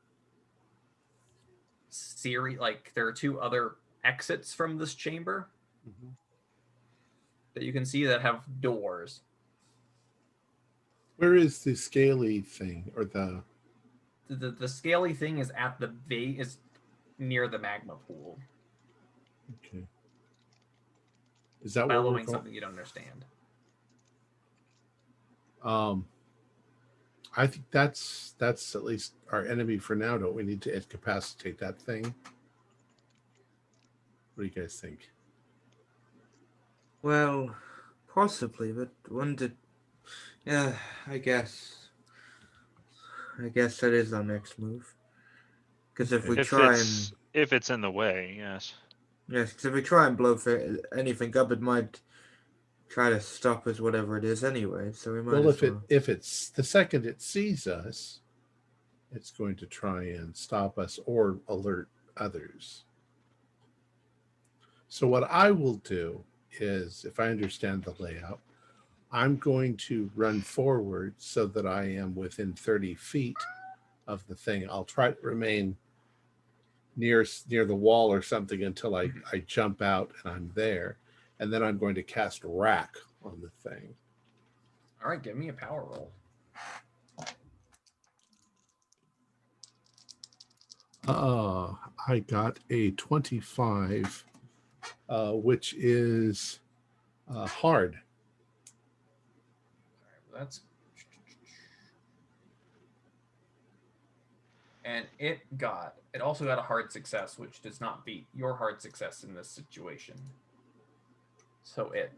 C: there are 2 other exits from this chamber that you can see that have doors.
A: Where is the scaly thing, or
C: the scaly thing is at the is near the magma pool.
A: Okay. Is that where we're
C: Following
A: going?
C: something you don't understand.
A: I think that's at least our enemy for now. Don't we need to incapacitate that thing? What do you guys think?
E: Well, possibly, but when did... Yeah, I guess. I guess that is our next move. Because if we try and...
B: If it's in the way, yes.
E: Yes, because if we try and blow anything up, it might try to stop us, whatever it is anyway, so we might
A: Well,
E: as well.
A: if it's the second it sees us, it's going to try and stop us or alert others. So what I will do is, if I understand the layout, I'm going to run forward so that I am within 30 feet of the thing. I'll try to remain near the wall or something until I jump out and I'm there. And then I'm going to cast Rack on the thing.
C: All right, give me a power roll.
A: I got a 25, which is hard.
C: All right, that's... And it also got a hard success, which does not beat your hard success in this situation. So it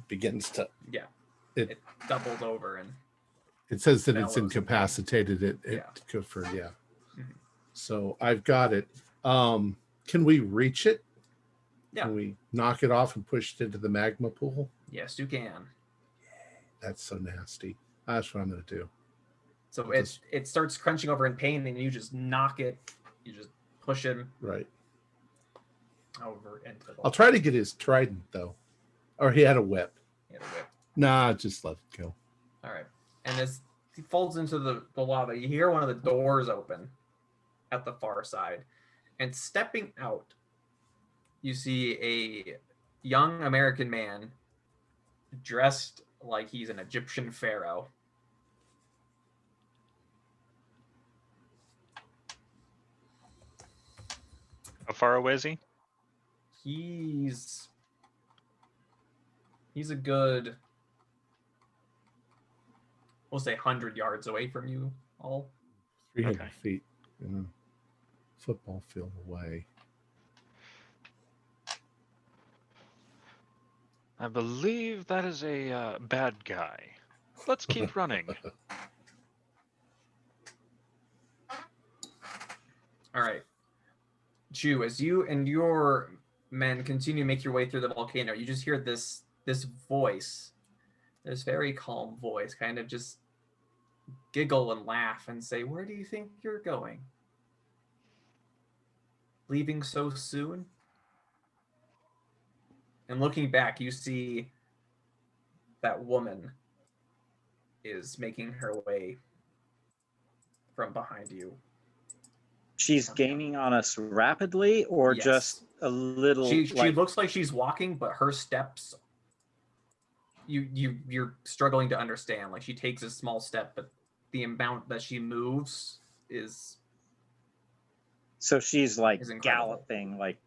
A: begins to...
C: Yeah. It doubled over and...
A: It says that it's
C: bellows in pain.
A: incapacitated. It
C: Yeah.
A: could for, yeah.
C: Mhm.
A: So I've got it. Can we reach it?
C: Yeah.
A: Can we knock it off and push it into the magma pool?
C: Yes, you can.
A: That's so nasty. That's what I'm going to do.
C: So it starts crunching over in pain, and you just knock it. You just push him
A: Right.
C: over into the...
A: I'll try to get his trident, though. Or he had a whip.
C: He had a whip.
A: Nah, just let it go.
C: All right. And as he falls into the lava, you hear one of the doors open at the far side. And stepping out, you see a young American man dressed like he's an Egyptian pharaoh.
B: How far away is he?
C: He's a good, we'll say 100 yards away from you all.
A: 300
B: Okay.
A: feet in a football field away.
B: I believe that is a bad guy. Let's keep running.
C: All right. Chu, as you and your men continue to make your way through the volcano, you just hear this voice, this very calm voice, kind of just giggle and laugh and say, "Where do you think you're going? Leaving so soon?" And looking back, you see that woman is making her way from behind you.
D: She's gaining on us rapidly, or
C: Yes.
D: just a little?
C: She looks like she's walking, but her steps, you're struggling to understand. Like, she takes a small step, but the amount that she moves is...
D: So she's like
C: is incredible.
D: galloping, like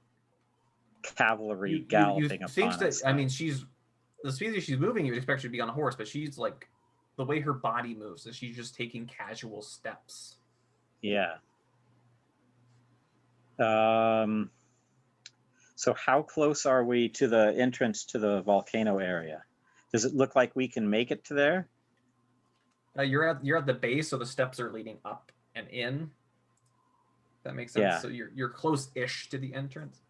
D: cavalry
C: You
D: galloping
C: think
D: upon
C: that,
D: us.
C: I mean, the speed that she's moving, you would expect her to be on a horse, but she's like, the way her body moves is she's just taking casual steps.
D: Yeah. So how close are we to the entrance to the volcano area? Does it look like we can make it to there?
C: You're at the base, so the steps are leading up and in. That makes sense.
D: Yeah.
C: So you're close-ish to the entrance.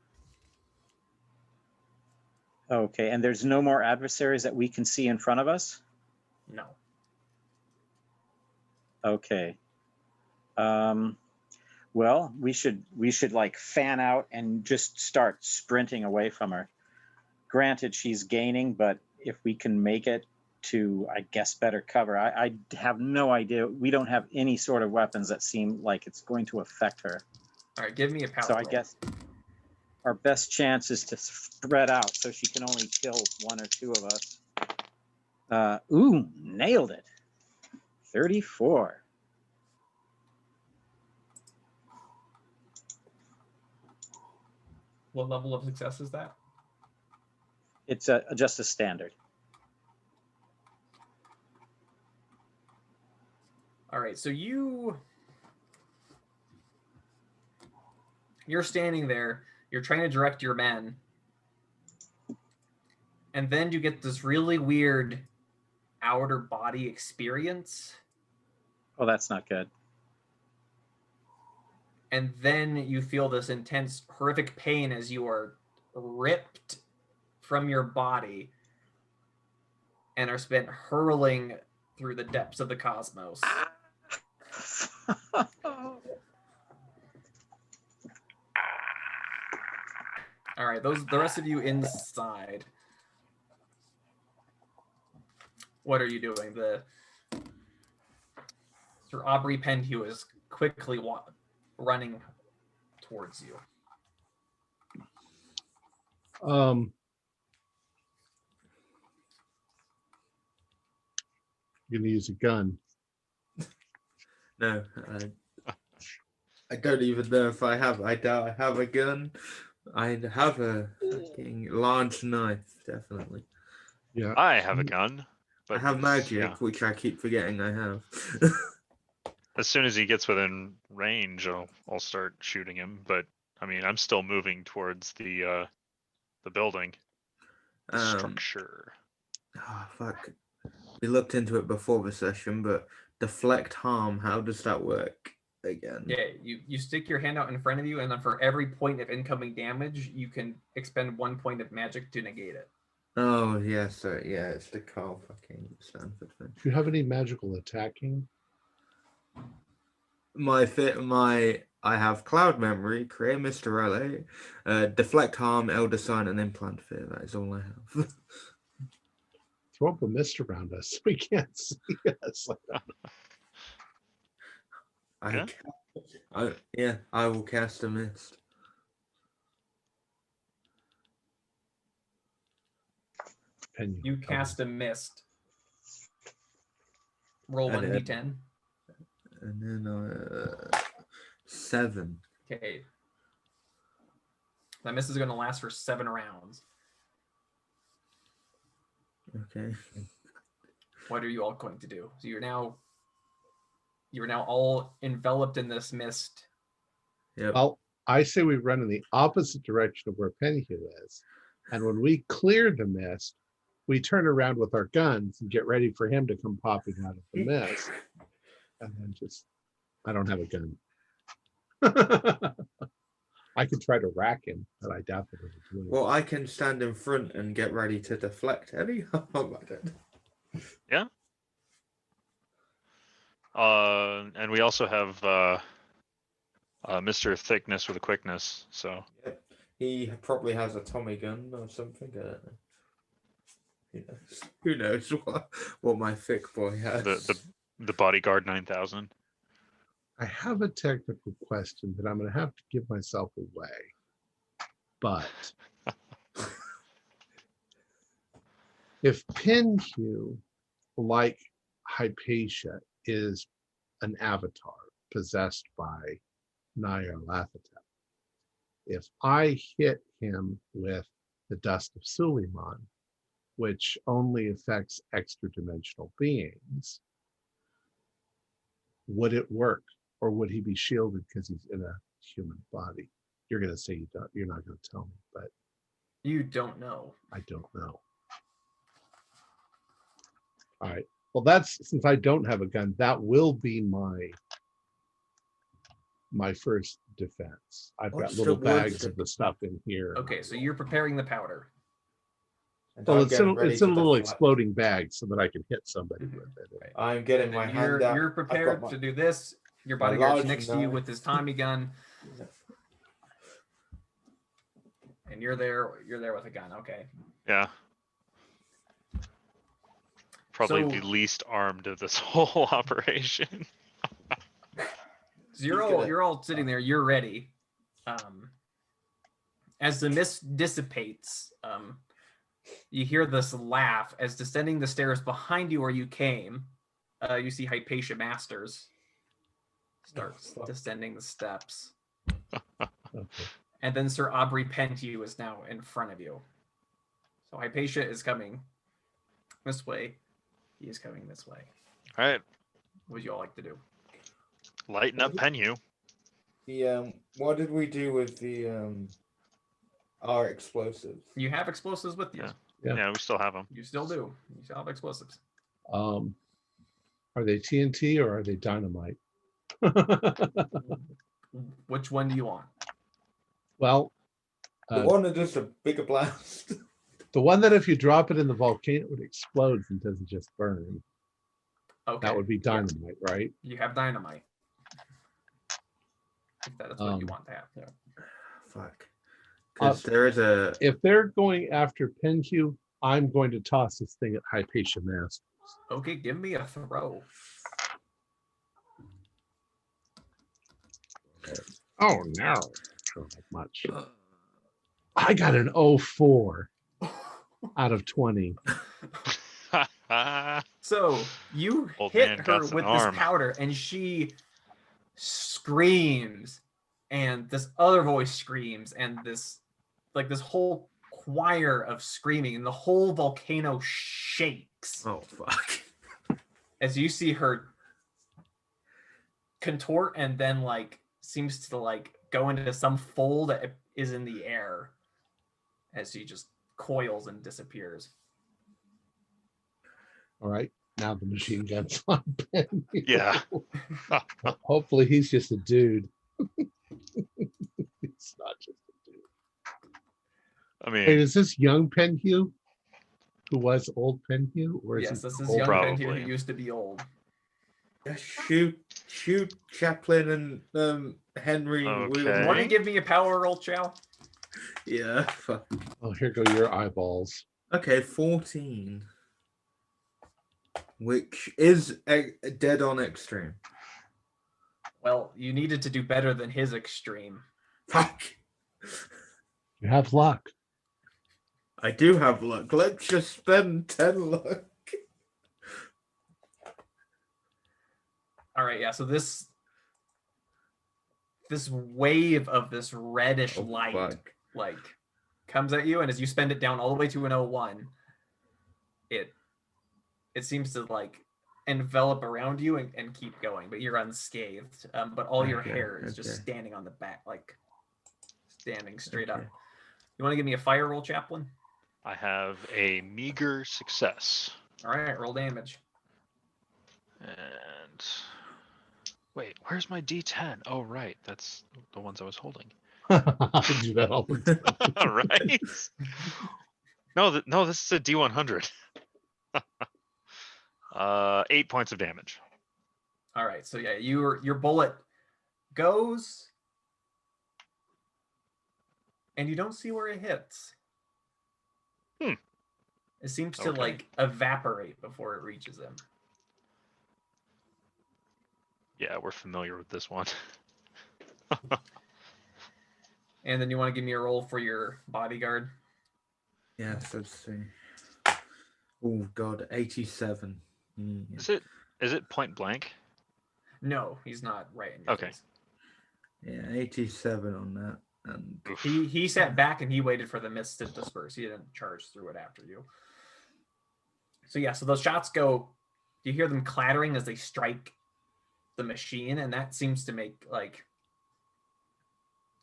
D: Okay, and there's no more adversaries that we can see in front of us?
C: No.
D: Okay. Well, we should like fan out and just start sprinting away from her. Granted, she's gaining, but if we can make it to, I guess, better cover. I have no idea. We don't have any sort of weapons that seem like it's going to affect her.
C: All right, give me a power
D: So I
C: roll.
D: guess our best chance is to spread out so she can only kill one or two of us. Ooh, nailed it. 34.
C: What level of success is that?
D: It's just a standard.
C: All right, so you're standing there. You're trying to direct your men, And then you get this really weird outer body experience.
D: Oh, that's not good.
C: And then you feel this intense, horrific pain as you are ripped from your body and are spent hurling through the depths of the cosmos. All right, the rest of you inside. What are you doing? Sir Aubrey Penhew is quickly running towards you.
A: You're gonna use a gun.
E: No, I don't even know if I have. I doubt I have a gun. I have a fucking large knife, definitely.
A: Yeah.
B: I have a gun, but
E: I have magic,
B: yeah.
E: which I keep forgetting I have.
B: As soon as he gets within range, I'll start shooting him. But I mean, I'm still moving towards the building, the structure.
E: Oh, fuck. We looked into it before the session, but deflect harm, how does that work again?
C: Yeah, you stick your hand out in front of you, and then for every point of incoming damage, you can expend 1 point of magic to negate it.
E: Oh, yeah, so yeah, it's the Carl fucking Stanford thing.
A: Do you have any magical attacking?
E: I have Cloud Memory, Create Mr. LA, Deflect Harm, Elder Sign, and Implant Fear. That is all I have.
A: Throw up a mist around us so we can't see us.
E: I will cast a mist.
A: And
C: You cast a mist. Roll 1d10.
E: And then 7.
C: Okay. That mist is going to last for 7 rounds.
E: Okay.
C: What are you all going to do? So you're now all enveloped in this mist.
E: Yep.
A: Well, I say we run in the opposite direction of where Penhew is. And when we clear the mist, we turn around with our guns and get ready for him to come popping out of the mist. And then I don't have a gun. I could try to rack him, but I doubt that it'll do it.
E: Well, I can stand in front and get ready to deflect any harm at it.
B: Yeah. And we also have Mr. Thickness with a quickness. So
E: Yep. He probably has a Tommy gun or something. I don't know. Who knows what my thick boy has?
B: the bodyguard 9000.
A: I have a technical question that I'm going to have to give myself away. But if Penhew, like Hypatia, is an avatar possessed by Nyarlathotep, if I hit him with the Dust of Suleiman, which only affects extra-dimensional beings, would it work? Or would he be shielded because he's in a human body? You're going to say you don't. You're not going to tell me, but
C: You don't know.
A: I don't know. All right. Well, that's since I don't have a gun. That will be my first defense. I've got
E: What's
A: little
E: the words
A: bags
E: that-
A: of the stuff in here.
C: Okay, so you're preparing the powder.
E: And
A: Well,
E: I'm
A: it's
E: getting
A: in
E: ready
A: a little
E: to deflect.
A: exploding bag so that I can hit somebody
C: Mhm.
A: with it.
C: Right.
E: I'm getting my
C: And
E: hand out.
C: you're
E: I've got
C: prepared
E: my-
C: to do this. Your
E: my
C: bodyguard's
E: large
C: next to you
E: knife.
C: with his Tommy gun, and you're there with a gun. Okay.
B: Yeah. Probably
C: So-
B: the least armed of this whole operation.
C: So you're all sitting there. You're ready. As the mist dissipates, you hear this laugh as descending the stairs behind you where you came. You see Hypatia Masters starts
E: fuck.
C: descending the steps,
A: Okay.
C: and then Sir Aubrey Penhew is now in front of you. So Hypatia is coming this way. He is coming this way.
B: All right,
C: What would you all like to do?
B: lighten up Penhew.
E: What did we do with the our explosives?
C: You have explosives with you.
B: Yeah. Yeah, we still have them.
C: You still do. You still have explosives.
A: Are they TNT or are they dynamite?
C: Which one do you want?
A: Well,
E: The one that does a bigger blast.
A: the one that if you drop it in the volcano, it explodes and doesn't just burn.
C: Okay.
A: That would be
C: yeah.
A: dynamite, right?
C: You have dynamite. If that is what you want to have. Yeah.
E: Fuck. Because there is a.
A: If they're going after Penhew, I'm going to toss this thing at Hypatia Mask.
C: Okay, give me a throw.
A: Oh no, not much. I got an 04 out of 20.
C: So you
B: Old
C: hit
B: man
C: her
B: got
C: with
B: an
C: this
B: arm.
C: powder, and she screams, and this other voice screams, and this whole choir of screaming, and the whole volcano shakes
E: Oh fuck.
C: as you see her contort and then seems to go into some fold that is in the air as she just coils and disappears.
A: All right, now the machine gun's on Penhew.
B: Yeah.
A: Hopefully he's just a dude. It's not just a dude.
B: I
A: Wait,
B: mean,
A: is this young Penhew? Who was old Penhew? Or is
C: Yes,
A: he
C: this is
A: old?
C: young
B: Probably.
C: Penhew who used to be old.
E: Shoot Chaplin and Henry.
B: Okay.
C: Want to give me a power roll, Chow?
E: Yeah. Fuck.
A: Oh, here go your eyeballs.
E: Okay, 14. Which is a dead on extreme.
C: Well, you needed to do better than his extreme.
E: Fuck.
A: You have luck.
E: I do have luck. Let's just spend 10 luck.
C: All right, yeah. So this wave of this reddish light
E: fuck.
C: comes at you, and as you spend it down all the way to an 01, it seems to envelop around you and keep going, but you're unscathed. But all your
E: Okay,
C: hair is just
E: okay.
C: standing on the back, standing straight up.
E: Okay.
C: You want to give me a fire roll, Chaplain?
B: I have a meager success.
C: All right, roll damage.
B: And wait, where's my D10? Oh, right, that's the ones I was holding.
A: I do that all the time.
B: Right? No, this is a D100. 8 points of damage.
C: All right, so yeah, your bullet goes, and you don't see where it hits. It seems to
B: Okay.
C: evaporate before it reaches him.
B: Yeah, we're familiar with this one.
C: And then you want to give me a roll for your bodyguard.
E: Yes, let's see. Oh god, 87.
B: Is it point blank?
C: No, he's not right in your
B: Okay.
C: face.
E: Yeah, 87 on that. And
B: Oof.
C: He sat back and he waited for the mist to disperse. He didn't charge through it after you. So yeah, so those shots go. You hear them clattering as they strike the machine, and that seems to make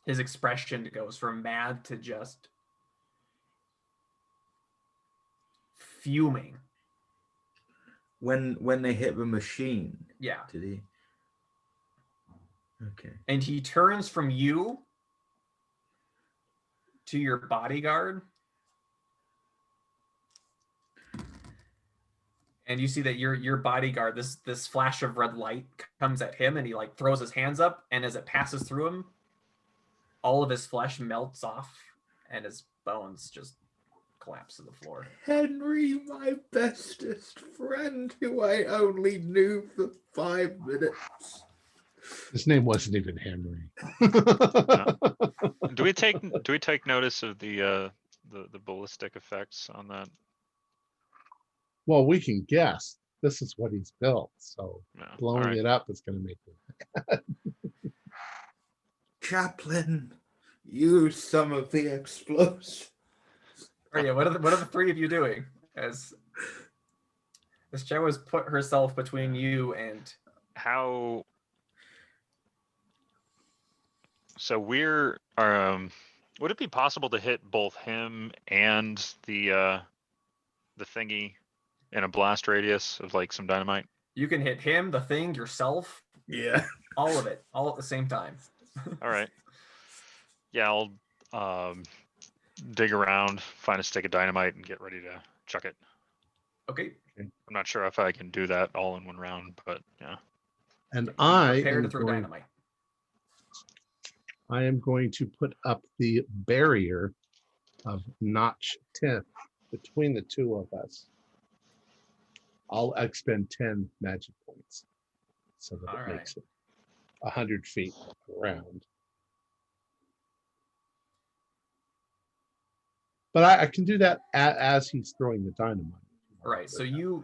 C: his expression goes from mad to just fuming.
E: when they hit the machine,
C: Yeah.
E: did he? Okay.
C: And he turns from you to your bodyguard. And you see that your bodyguard, this flash of red light comes at him, and he throws his hands up, and as it passes through him, all of his flesh melts off and his bones just collapse to the floor.
E: Henry, my bestest friend, who I only knew for 5 minutes.
A: His name wasn't even Henry.
B: Do we take notice of the ballistic effects on that?
A: Well, we can guess. This is what he's built. So
B: No.
A: blowing
B: Alright.
A: it up is going to make it.
E: Chaplain, use some of the explosives.
C: Oh yeah, what are the three of you doing? As Jo has put herself between you and
B: How? So we're would it be possible to hit both him and the the thingy in a blast radius of like some dynamite?
C: You can hit him, the thing, yourself,
E: Yeah.
C: all of it, all at the same time.
B: All right. Yeah, I'll dig around, find a stick of dynamite, and get ready to chuck it.
C: Okay.
B: I'm not sure if I can do that all in one round, but yeah.
A: And
C: Be
A: I
C: prepared
A: am
C: to throw dynamite.
A: going to put up the barrier of notch 10 between the two of us. I'll expend 10 magic points so that
C: All
A: it
C: right.
A: makes it 100 feet around. But I can do that as he's throwing the dynamite.
C: Right. So your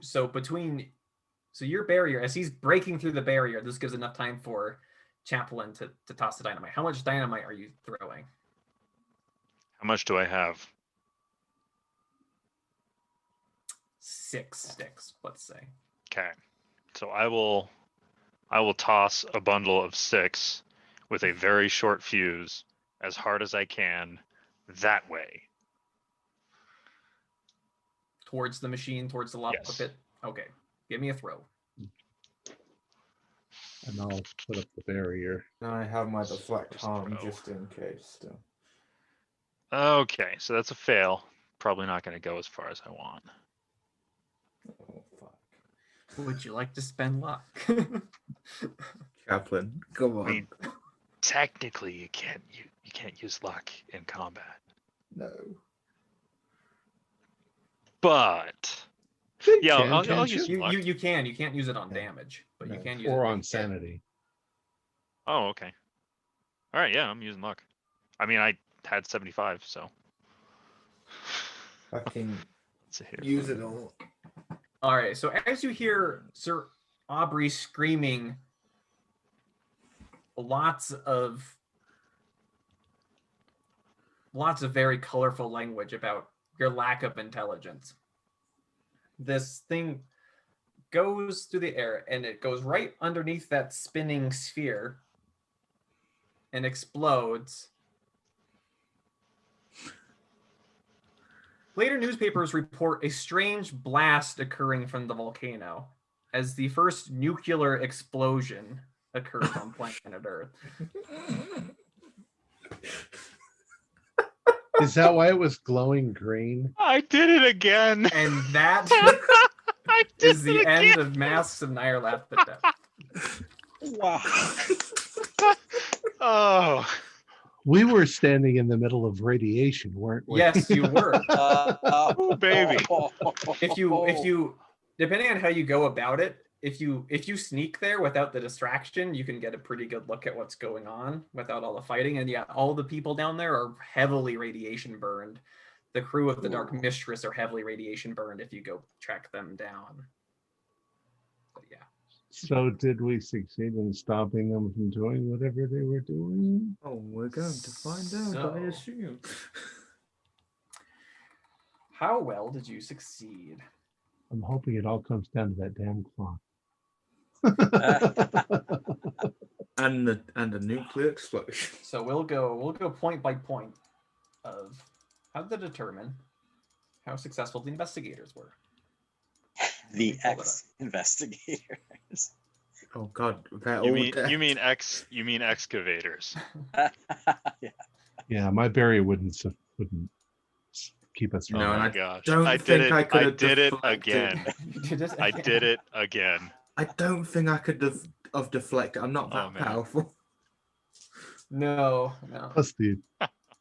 C: barrier, as he's breaking through the barrier, this gives enough time for Chaplain to toss the dynamite. How much dynamite are you throwing?
B: How much do I have?
C: 6 sticks, let's say.
B: Okay. So I will toss a bundle of 6 with a very short fuse as hard as I can that way.
C: Towards the machine, towards the lava
B: Yes.
C: pit? Okay. Give me a throw.
A: And I'll put up the barrier.
E: Now I have my deflect
B: First
E: harm
B: throw.
E: just in case still.
B: Okay, so that's a fail. Probably not going to go as far as I want.
E: Oh fuck.
C: Would you like to spend luck?
E: Chaplain, come on.
B: I mean, technically, you can't use luck in combat,
E: No.
B: but yeah, I'll use some luck.
C: you can't use it on
A: Yeah.
C: damage, but you
E: No.
C: can use it
A: Or
C: to
A: on
C: hit.
A: sanity.
B: Oh, okay. All right, yeah, I'm using luck. I mean, I had 75, so
E: Fucking
B: it's a hit.
E: use it all.
C: All right. So as you hear Sir Aubrey screaming lots of very colorful language about your lack of intelligence, this thing goes through the air and it goes right underneath that spinning sphere and explodes. Later newspapers report a strange blast occurring from the volcano as the first nuclear explosion occurs on planet Earth.
A: Is that why it was glowing green?
B: I did it again.
C: And that
B: I did
C: is the
B: it
C: end
B: again.
C: of Masks of Nyarlathotep.
D: Wow.
B: Oh,
A: We were standing in the middle of radiation, weren't we?
C: Yes, you were.
B: Ooh, baby.
C: If you depending on how you go about it, if you sneak there without the distraction, you can get a pretty good look at what's going on without all the fighting. And yeah, all the people down there are heavily radiation burned. The crew of the Dark Mistress are heavily radiation burned if you go track them down. But yeah.
A: So did we succeed in stopping them from doing whatever they were doing?
E: Oh, we're going to find out, I
C: So-
E: assume.
C: How well did you succeed?
A: I'm hoping it all comes down to that damn clock.
E: And the nuclear explosion.
C: So we'll go point by point of how to determine how successful the investigators were.
D: The
C: Hold it up.
D: ex-investigators.
E: Oh god, they're
B: You
E: all
B: mean
E: dead.
B: you mean excavators?
D: Yeah.
A: Yeah, my barrier wouldn't keep us from
E: No,
B: Oh
E: and
B: my
E: I
B: gosh!
E: don't
B: I did
E: think
B: it!
E: I could
B: I
E: have
B: did it
E: deflected.
B: again! I did it again!
E: I don't think I could have deflected. I'm not that
B: Oh, man.
E: powerful.
C: No.
A: Plus the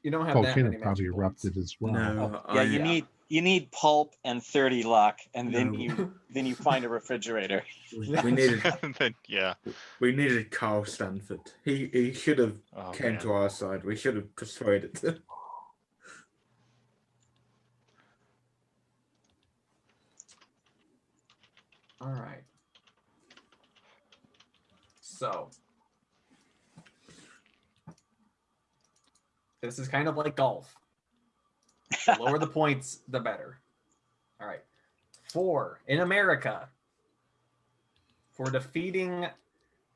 C: You don't have that
A: volcano
C: many
A: probably
C: magic points.
A: erupted as well.
E: No,
D: Yeah,
C: Yeah.
D: you need pulp and 30 luck, and then
E: No.
D: you find a refrigerator.
E: we needed
B: Then, yeah.
E: Carl Stanford. He should have
B: Oh,
E: came
B: man.
E: to our side. We should have persuaded him.
C: All right. So this is kind of like golf. The lower the points, the better. All right. 4 in America for defeating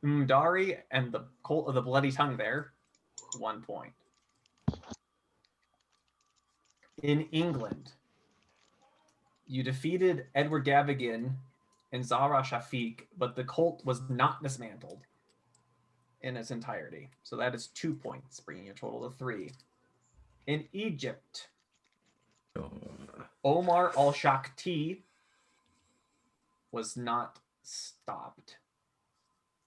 C: Umdari and the Cult of the Bloody Tongue there, 1 point. In England You defeated Edward Gavigan and Zara Shafiq, but the cult was not dismantled in its entirety. So that is 2 points, bringing your total to 3. In Egypt, Omar al-Shakti was not stopped.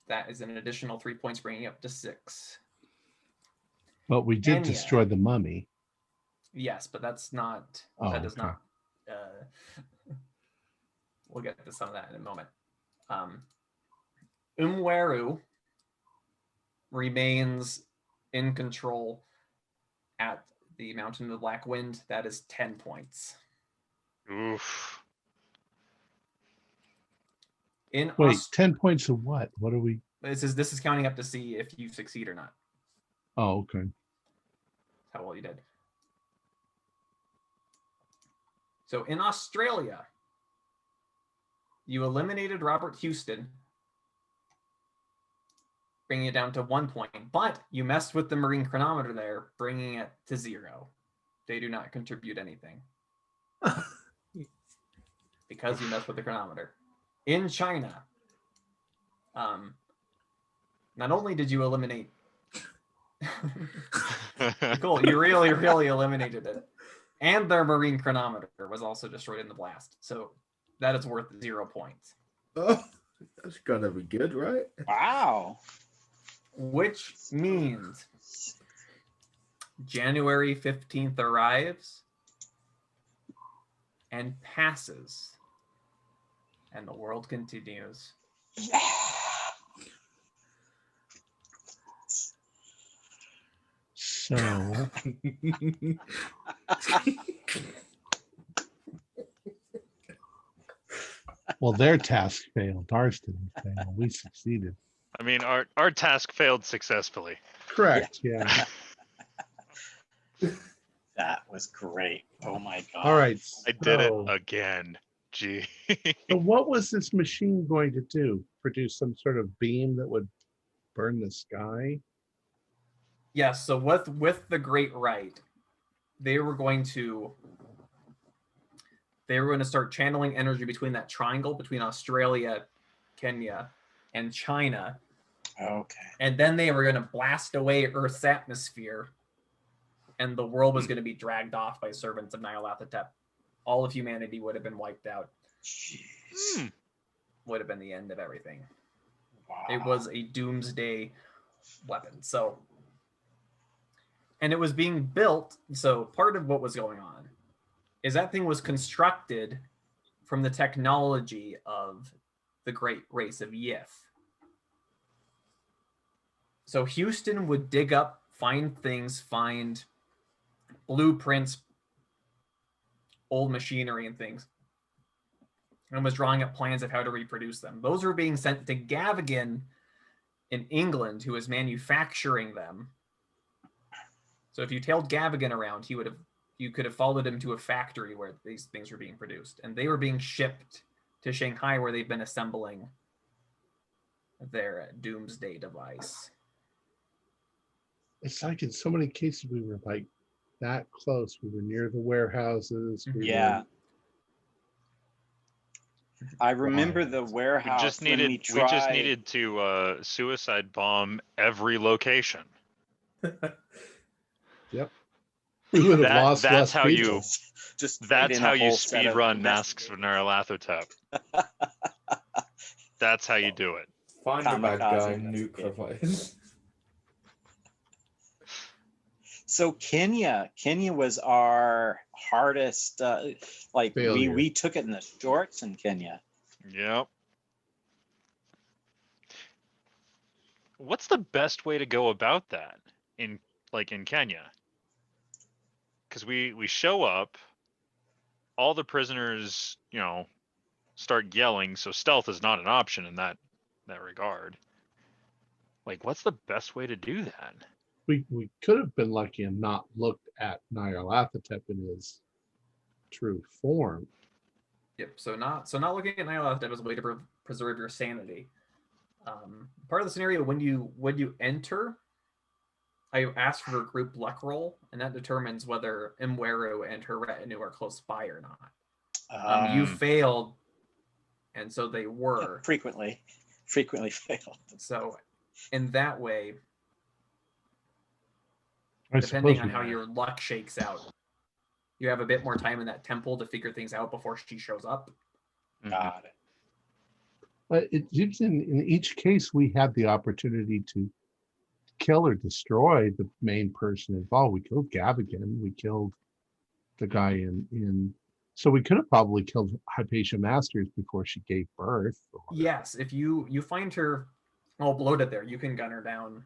C: That is an additional 3 points, bringing you up to 6.
A: But we did
C: Kenya.
A: destroy the mummy.
C: Yes, but that's not.
A: Oh,
C: that does
A: okay.
C: not. We'll get to some of that in a moment. Umweru remains in control at the Mountain of the Black Wind. That is 10 points.
B: Oof.
A: Wait, 10 points of what? What are we?
C: This is counting up to see if you succeed or not.
A: Oh, okay.
C: How well you did. So in Australia, you eliminated Robert Houston, bringing it down to 1 point. But you messed with the marine chronometer there, bringing it to 0. They do not contribute anything because you messed with the chronometer. In China, not only did you eliminate cool, you really eliminated it, and their marine chronometer was also destroyed in the blast, so that is worth 0 points.
E: Oh, that's gotta be good, right?
D: Wow.
C: Which means January 15th arrives and passes, and the world continues.
A: So, well, their task failed. Ours didn't fail. We succeeded.
B: I mean, our task failed successfully.
A: Correct. Yeah.
D: That was great. Oh my god.
A: All right.
B: I did it
A: so-
B: again. Gee.
A: So what was this machine going to do? Produce some sort of beam that would burn the sky?
C: Yes, so with the Great Rite, they were going to start channeling energy between that triangle between Australia, Kenya, and China.
D: Okay.
C: And then they were going to blast away Earth's atmosphere, and the world was going to be dragged off by servants of Nyarlathotep. All of humanity would have been wiped out.
D: Jeez.
C: Would have been the end of everything.
D: Wow.
C: It was a doomsday weapon. So, and it was being built. So part of what was going on is that thing was constructed from the technology of the great race of Yith. So Houston would dig up, find things, find blueprints, old machinery and things, and was drawing up plans of how to reproduce them. Those were being sent to Gavigan in England, who was manufacturing them. So if you tailed Gavigan around, you could have followed him to a factory where these things were being produced, and they were being shipped to Shanghai, where they've been assembling their doomsday device.
A: It's like in so many cases we were like that close. We were near the warehouses. We
D: Yeah.
A: were-
D: I remember
A: Wild.
D: the
B: We
D: warehouse
B: just
D: when
B: needed
D: we tried.
B: we just needed to suicide bomb every location.
A: Yep. We would have lost
B: That's
A: less
B: how
A: people.
B: you
D: Just put
B: that's
D: in
B: how
D: a
B: you
D: whole set
B: speed
D: of
B: run Masks of
D: investigators.
B: Nyarlathotep. That's how you do it.
E: Find a bad guy,
D: Kamikaze
E: nuke
D: investigator.
E: device.
D: So Kenya was our hardest. Like
A: Failure.
D: we took it in the shorts in Kenya.
B: Yep. What's the best way to go about that in Kenya? Because we show up, all the prisoners, start yelling, so stealth is not an option in that regard. Like, what's the best way to do that?
A: We could have been lucky and not looked at Nyarlathotep in his true form.
C: Yep. So not looking at Nyarlathotep as a way to preserve your sanity. Part of the scenario when you enter, I ask for a group luck roll, and that determines whether Imweru and her retinue are close by or not. You failed, and so they were.
D: Frequently failed.
C: So in that way,
A: I
C: depending
A: suppose
C: on
A: we
C: how
A: have.
C: your luck shakes out, you have a bit more time in that temple to figure things out before she shows up.
D: Got it.
A: It seems in each case we had the opportunity to kill or destroy the main person involved. We killed Gavigan. We killed the guy in. So we could have probably killed Hypatia Masters before she gave birth.
C: Yes, if you find her all bloated there, you can gun her down.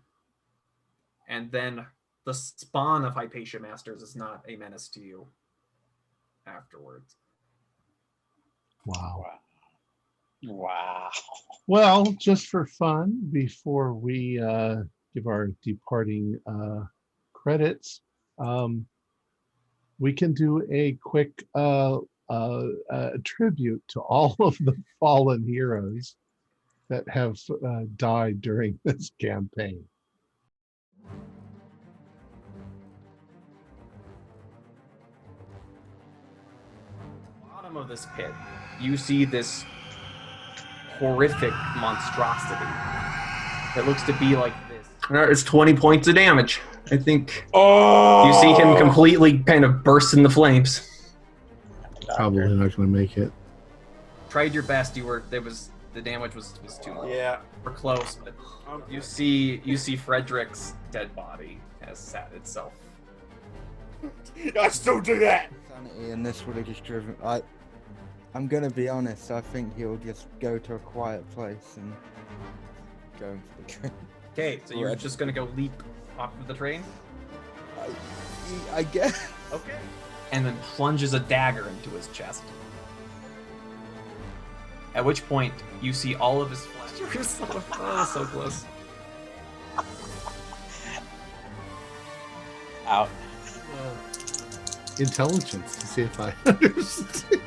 C: And then the spawn of Hypatia Masters is not a menace to you afterwards.
A: Wow.
D: Wow.
A: Well, just for fun, before we give our departing credits, we can do a quick tribute to all of the fallen heroes that have died during this campaign.
C: Bottom of this pit, you see this horrific monstrosity. It looks to be like this. It's 20 points of damage. I think you see him completely kind of burst in the flames.
A: Probably not going to make it.
C: Tried your best. The damage was too low.
F: Yeah.
C: We're close, but you see Frederick's dead body has sat itself.
F: I still do that.
G: Sanity, and this would have just driven. I'm gonna be honest. I think he'll just go to a quiet place and go into the train.
C: Okay, so you're
G: Right.
C: just gonna go leap off of the train?
G: I guess.
C: Okay. And then plunges a dagger into his chest. At which point, you see all of his flesh. You're so close.
D: Out.
A: Intelligence to see if I understand.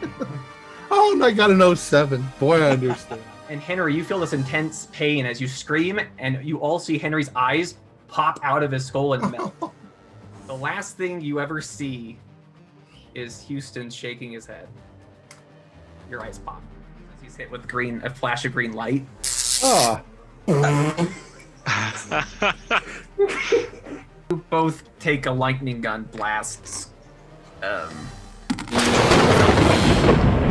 A: Oh, and I got an 07. Boy, I understand.
C: And Henry, you feel this intense pain as you scream, and you all see Henry's eyes pop out of his skull and melt. The last thing you ever see is Houston shaking his head. Your eyes pop as he's hit with a flash of green light.
F: Oh.
C: You both take a lightning gun blast.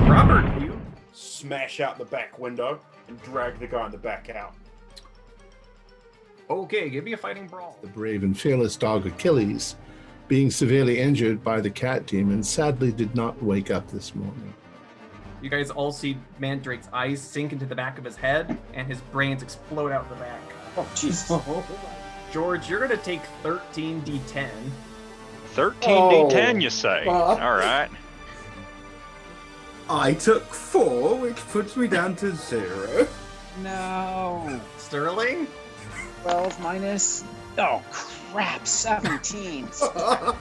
C: Robert, you
F: Smash out the back window and drag the guy in the back out.
C: okay? Give me a fighting brawl.
A: The brave and fearless dog Achilles, being severely injured by the cat demon, sadly did not wake up this morning.
C: You guys all see Mandrake's eyes sink into the back of his head, and his brains explode out the back.
D: Oh, Jesus.
C: George, you're gonna take 13d10.
B: 13d10, you say?
E: Well,
B: All right.
E: I took 4, which puts me down to 0.
D: No.
C: Sterling?
D: 12 minus. Oh, crap. 17.
E: So,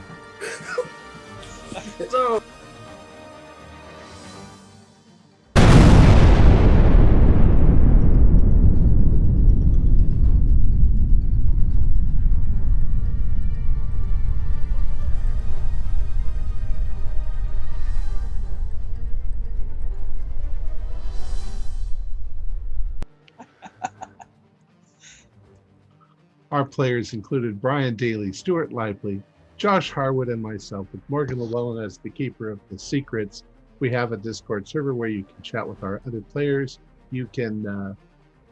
A: Our players included Brian Daly, Stuart Lively, Josh Harwood, and myself, with Morgan Llewellyn as the keeper of the secrets. We have a Discord server where you can chat with our other players. You can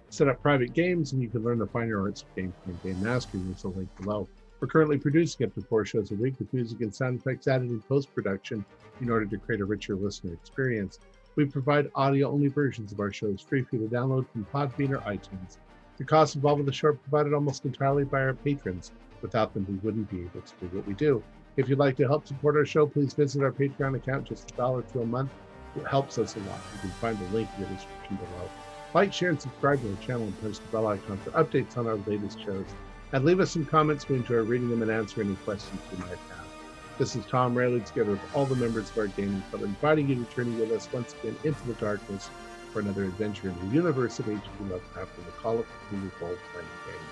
A: set up private games, and you can learn the finer arts of game and game mastering. There's a link below. We're currently producing up to 4 shows a week with music and sound effects added in post-production in order to create a richer listener experience. We provide audio-only versions of our shows free for you to download from Podbean or iTunes. The costs involved with the show are provided almost entirely by our patrons. Without them, we wouldn't be able to do what we do. If you'd like to help support our show, please visit our Patreon account. Just $1 a month. It helps us a lot. You can find the link in the description below. Like, share, and subscribe to our channel and press the bell icon for updates on our latest shows. And leave us some comments. We enjoy reading them and answer any questions you might have. This is Tom Rayleigh, together with all the members of our gaming club, inviting you to journey with us once again into the darkness for another adventure in the universe of H.P. Lovecraft and the Call of Cthulhu role-playing game.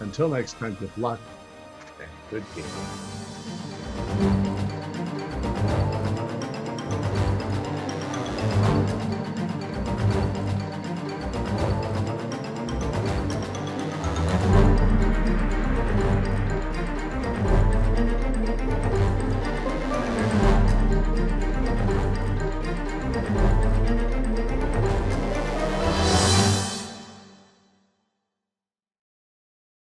A: Until next time, good luck and good gaming.